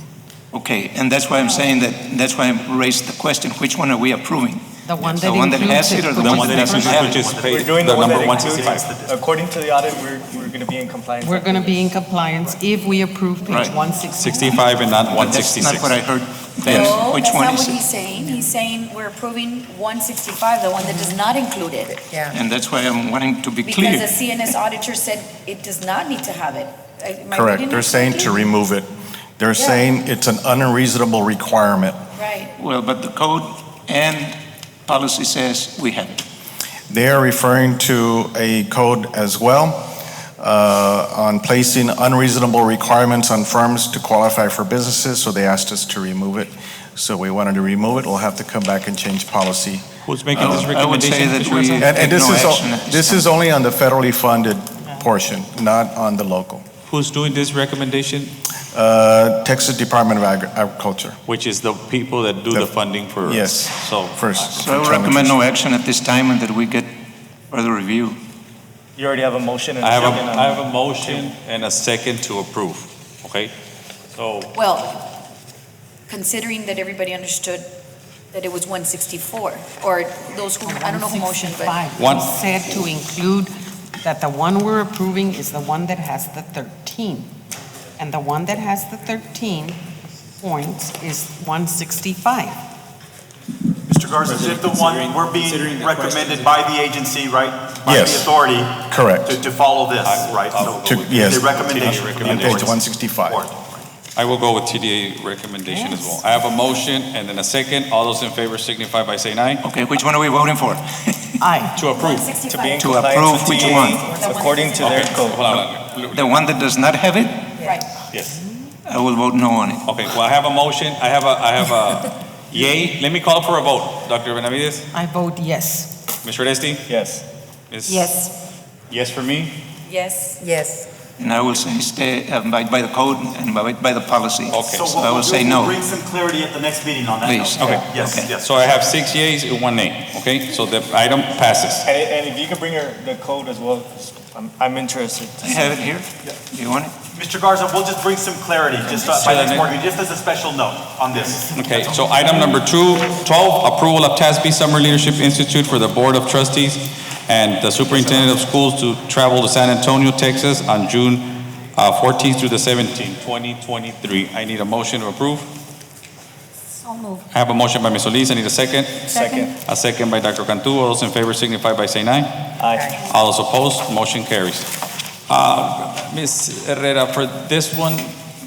Speaker 3: Okay, and that's why I'm saying that's why I raised the question, which one are we approving?
Speaker 11: The one that
Speaker 3: The one that has
Speaker 11: includes
Speaker 3: it or
Speaker 11: it.
Speaker 3: the
Speaker 1: The
Speaker 3: one that doesn't have
Speaker 1: which
Speaker 3: it?
Speaker 1: is
Speaker 6: We're
Speaker 1: page,
Speaker 6: doing
Speaker 1: the
Speaker 6: the one
Speaker 1: number
Speaker 6: that includes,
Speaker 1: 165.
Speaker 6: according to the audit, we're going to be in compliance.
Speaker 11: We're going to be in compliance if we approve page
Speaker 3: Right.
Speaker 11: 160.
Speaker 1: 65 and not
Speaker 3: But that's
Speaker 1: 166.
Speaker 3: not what I heard. Ben,
Speaker 18: No,
Speaker 3: which
Speaker 18: that's
Speaker 3: one
Speaker 18: not
Speaker 3: is
Speaker 18: what
Speaker 3: it?
Speaker 18: he's saying. He's saying we're approving 165, the one that does not include it.
Speaker 2: Yeah.
Speaker 3: And that's why I'm wanting to be
Speaker 18: Because
Speaker 3: clear.
Speaker 18: the CNS auditor said it does not need to have it.
Speaker 16: Am I
Speaker 14: Correct.
Speaker 16: reading
Speaker 14: They're
Speaker 16: it
Speaker 14: saying to
Speaker 16: correctly?
Speaker 14: remove it. They're
Speaker 16: Yeah.
Speaker 14: saying it's an unreasonable requirement.
Speaker 16: Right.
Speaker 3: Well, but the code and policy says we have it.
Speaker 14: They are referring to a code as well on placing unreasonable requirements on firms to qualify for businesses, so they asked us to remove it. So we wanted to remove it. We'll have to come back and change policy.
Speaker 1: Who's making this
Speaker 3: I would say
Speaker 1: recommendation?
Speaker 3: that
Speaker 1: Mr.
Speaker 3: we
Speaker 1: Garza?
Speaker 14: And
Speaker 3: take
Speaker 14: this
Speaker 3: no
Speaker 14: is,
Speaker 3: action at
Speaker 14: this is only on the federally funded portion, not on the local.
Speaker 1: Who's doing this recommendation?
Speaker 14: Texas Department of Agriculture.
Speaker 1: Which is the people that do the funding for.
Speaker 14: Yes.
Speaker 1: So.
Speaker 14: First.
Speaker 3: So I would recommend no action at this time and that we get further review.
Speaker 6: You already have a motion and a
Speaker 1: I
Speaker 6: second.
Speaker 1: have a motion and a second to approve, okay? So,
Speaker 18: Well, considering that everybody understood that it was 164, or those who, I don't know who motioned, but.
Speaker 11: 165.
Speaker 1: One-
Speaker 11: He said to include that the one we're approving is the one that has the 13. And the one that has the 13 points is 165.
Speaker 7: Mr. Garza, is it the one we're being recommended by the agency, right? By the
Speaker 14: Yes.
Speaker 7: authority
Speaker 14: Correct.
Speaker 7: to follow this, right? So
Speaker 14: Yes.
Speaker 7: the recommendation.
Speaker 14: On page 165.
Speaker 1: I will go with TDA recommendation as well. I have a motion and then a second. All those in favor signify by saying aye.
Speaker 3: Okay, which one are we voting for?
Speaker 11: Aye.
Speaker 1: To approve.
Speaker 6: To be in
Speaker 3: To
Speaker 6: compliance
Speaker 3: approve
Speaker 6: with
Speaker 3: which
Speaker 6: TA
Speaker 3: one?
Speaker 6: According to their code.
Speaker 1: Hold on.
Speaker 3: The one that does not have it,
Speaker 18: Right.
Speaker 1: Yes.
Speaker 3: I will vote no on it.
Speaker 1: Okay, well, I have a motion. I have a yay. Let me call for a vote. Dr. Benavides?
Speaker 11: I vote yes.
Speaker 1: Mr. Oresti?
Speaker 6: Yes.
Speaker 1: Ms.
Speaker 18: Yes.
Speaker 1: Yes for me?
Speaker 16: Yes. Yes.
Speaker 3: And I will say stay, abide by the code and abide by the policy.
Speaker 1: Okay.
Speaker 3: So I will say no.
Speaker 7: Bring some clarity at the next meeting on that.
Speaker 3: Please.
Speaker 1: Okay.
Speaker 7: Yes,
Speaker 3: Okay.
Speaker 7: yes.
Speaker 1: So I have 6 yeas and 1 nay, okay? So the item passes.
Speaker 6: And if you could bring the code as well, 'cause I'm interested.
Speaker 3: I have it here. Do you want it?
Speaker 7: Mr. Garza, we'll just bring some clarity, just by next board meeting, just as a special note on this.
Speaker 1: Okay, so item number 12, approval of TASB Summer Leadership Institute for the Board of Trustees and the Superintendent of Schools to travel to San Antonio, Texas on June 14th through the 17th, 2023. I need a motion to approve.
Speaker 18: So moved.
Speaker 1: I have a motion by Ms. Solis. I need a second.
Speaker 6: Second.
Speaker 1: A second by Dr. Cantu. All those in favor signify by saying aye.
Speaker 6: Aye.
Speaker 1: All those opposed, motion carries. Ms. Herrera, for this one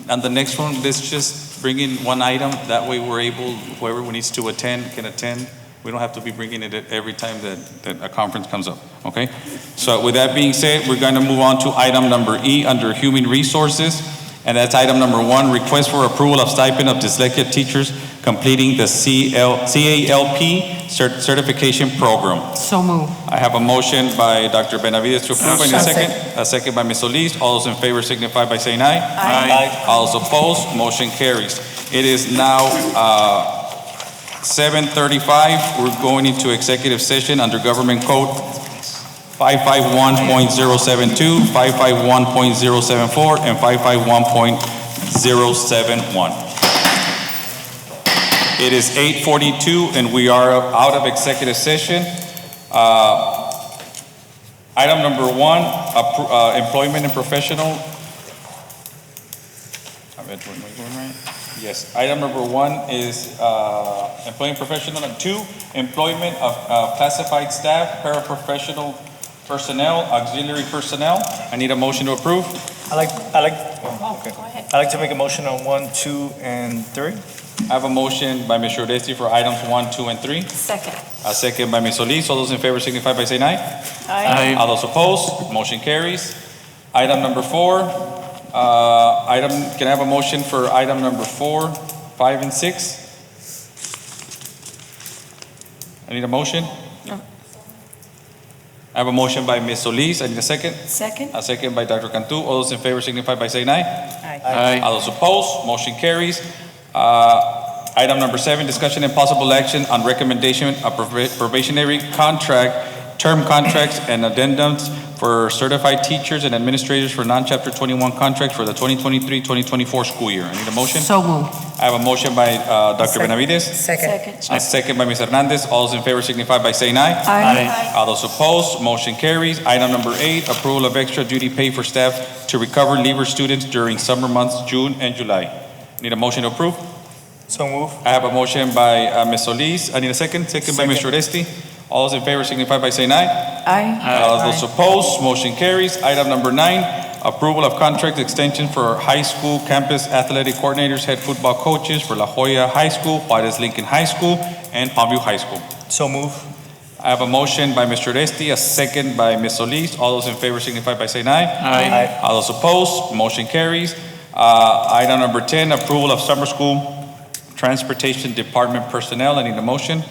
Speaker 1: and the next one, let's just bring in one item. That way we're able, whoever needs to attend can attend. We don't have to be bringing it every time that a conference comes up, okay? So with that being said, we're going to move on to item number E under Human Resources. And that's item number 1, request for approval of stipend of dyslexia teachers completing the CALP certification program.
Speaker 11: So move.
Speaker 1: I have a motion by Dr. Benavides to approve. I need a second. A second by Ms. Solis. All those in favor signify by saying aye.
Speaker 6: Aye.
Speaker 1: All those opposed, motion carries. It is now 7:35. We're going into executive session under Government Code 551.072, 551.074, and 551.071. It is 8:42, and we are out of executive session. Item number 1, employment and professional. Am I going right? Yes. Item number 1 is employment professional. And 2, employment of classified staff, paraprofessional personnel, auxiliary personnel. I need a motion to approve.
Speaker 6: I'd like to make a motion on 1, 2, and 3.
Speaker 1: I have a motion by Mr. Oresti for items 1, 2, and 3.
Speaker 18: Second.
Speaker 1: A second by Ms. Solis. All those in favor signify by saying aye.
Speaker 3: Aye.
Speaker 1: All those opposed, motion carries. Item number 4, can I have a motion for item number 4, 5, and 6? I need a motion. I have a motion by Ms. Solis. I need a second.
Speaker 18: Second.
Speaker 1: A second by Dr. Cantu. All those in favor signify by saying aye.
Speaker 3: Aye.
Speaker 1: All those opposed, motion carries. Item number 7, discussion and possible action on recommendation of probationary contract, term contracts and addendums for certified teachers and administrators for non-chapter 21 contracts for the 2023-2024 school year. I need a motion.
Speaker 11: So move.
Speaker 1: I have a motion by Dr. Benavides.
Speaker 16: Second.
Speaker 1: A second by Ms. Hernandez. All those in favor signify by saying aye.
Speaker 18: Aye.
Speaker 1: All those opposed, motion carries. Item number 8, approval of extra duty pay for staff to recover leaver students during summer months, June and July. Need a motion to approve?
Speaker 6: So move.
Speaker 1: I have a motion by Ms. Solis. I need a second. Second by Mr. Oresti. All those in favor signify by saying aye.
Speaker 18: Aye.
Speaker 1: All those opposed, motion carries. Item number 9, approval of contract extension for high school campus athletic coordinators, head football coaches for La Jolla High School, Juarez Lincoln High School, and Palmview High School.
Speaker 6: So move.
Speaker 1: I have a motion by Mr. Oresti, a second by Ms. Solis. All those in favor signify by saying aye.
Speaker 6: Aye.
Speaker 1: All those opposed, motion carries. Item number 10, approval of summer school transportation department personnel. I need a motion.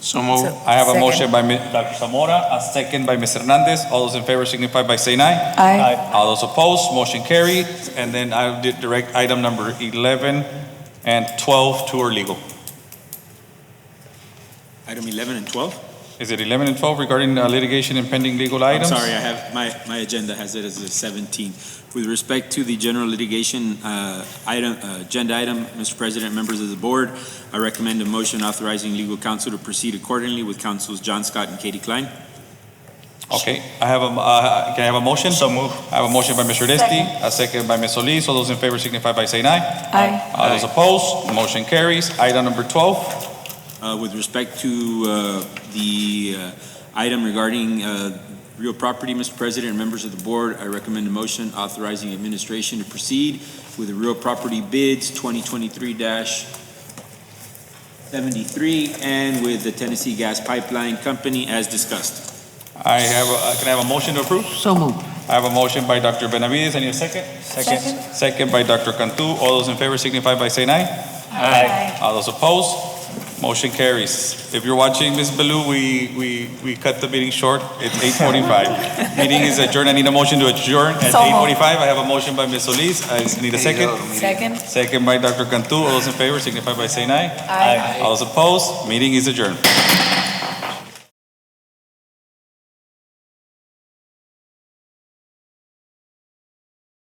Speaker 3: So move.
Speaker 1: I have a
Speaker 16: Second.
Speaker 1: motion by Dr. Zamora, a second by Ms. Hernandez. All those in favor signify by saying aye.
Speaker 4: Aye.
Speaker 1: All those opposed, motion carries. And then I'll direct item number 11 and 12 to our legal.
Speaker 19: Item 11 and 12?
Speaker 1: Is it 11 and 12 regarding litigation and pending legal items?
Speaker 19: I'm sorry, I have, my agenda has it as a 17. With respect to the general litigation agenda item, Mr. President, members of the board, I recommend a motion authorizing legal counsel to proceed accordingly with counsels John Scott and Katie Klein.
Speaker 1: Okay, can I have a motion?
Speaker 6: So move.
Speaker 1: I have a motion by Mr. Oresti, a second by Ms. Solis. All those in favor signify by saying aye.
Speaker 4: Aye.
Speaker 1: All those opposed, motion carries. Item number 12.
Speaker 19: With respect to the item regarding real property, Mr. President, and members of the board, I recommend a motion authorizing administration to proceed with the real property bids 2023-73 and with the Tennessee Gas Pipeline Company as discussed.
Speaker 1: Can I have a motion to approve?
Speaker 11: So moved.
Speaker 1: I have a motion by Dr. Benavides. I need a second.
Speaker 6: Second.
Speaker 1: Second by Dr. Cantu. All those in favor signify by saying aye.
Speaker 6: Aye.
Speaker 1: All those opposed, motion carries. If you're watching, Ms. Baloo, we cut the meeting short. It's 8:45. Meeting is adjourned. I need a motion to adjourn at
Speaker 4: So moved.
Speaker 1: 8:45. I have a motion by Ms. Solis. I need a second.
Speaker 18: Second?
Speaker 1: Second by Dr. Cantu. All those in favor signify by saying aye.
Speaker 18: Aye.
Speaker 1: All those opposed, meeting is adjourned.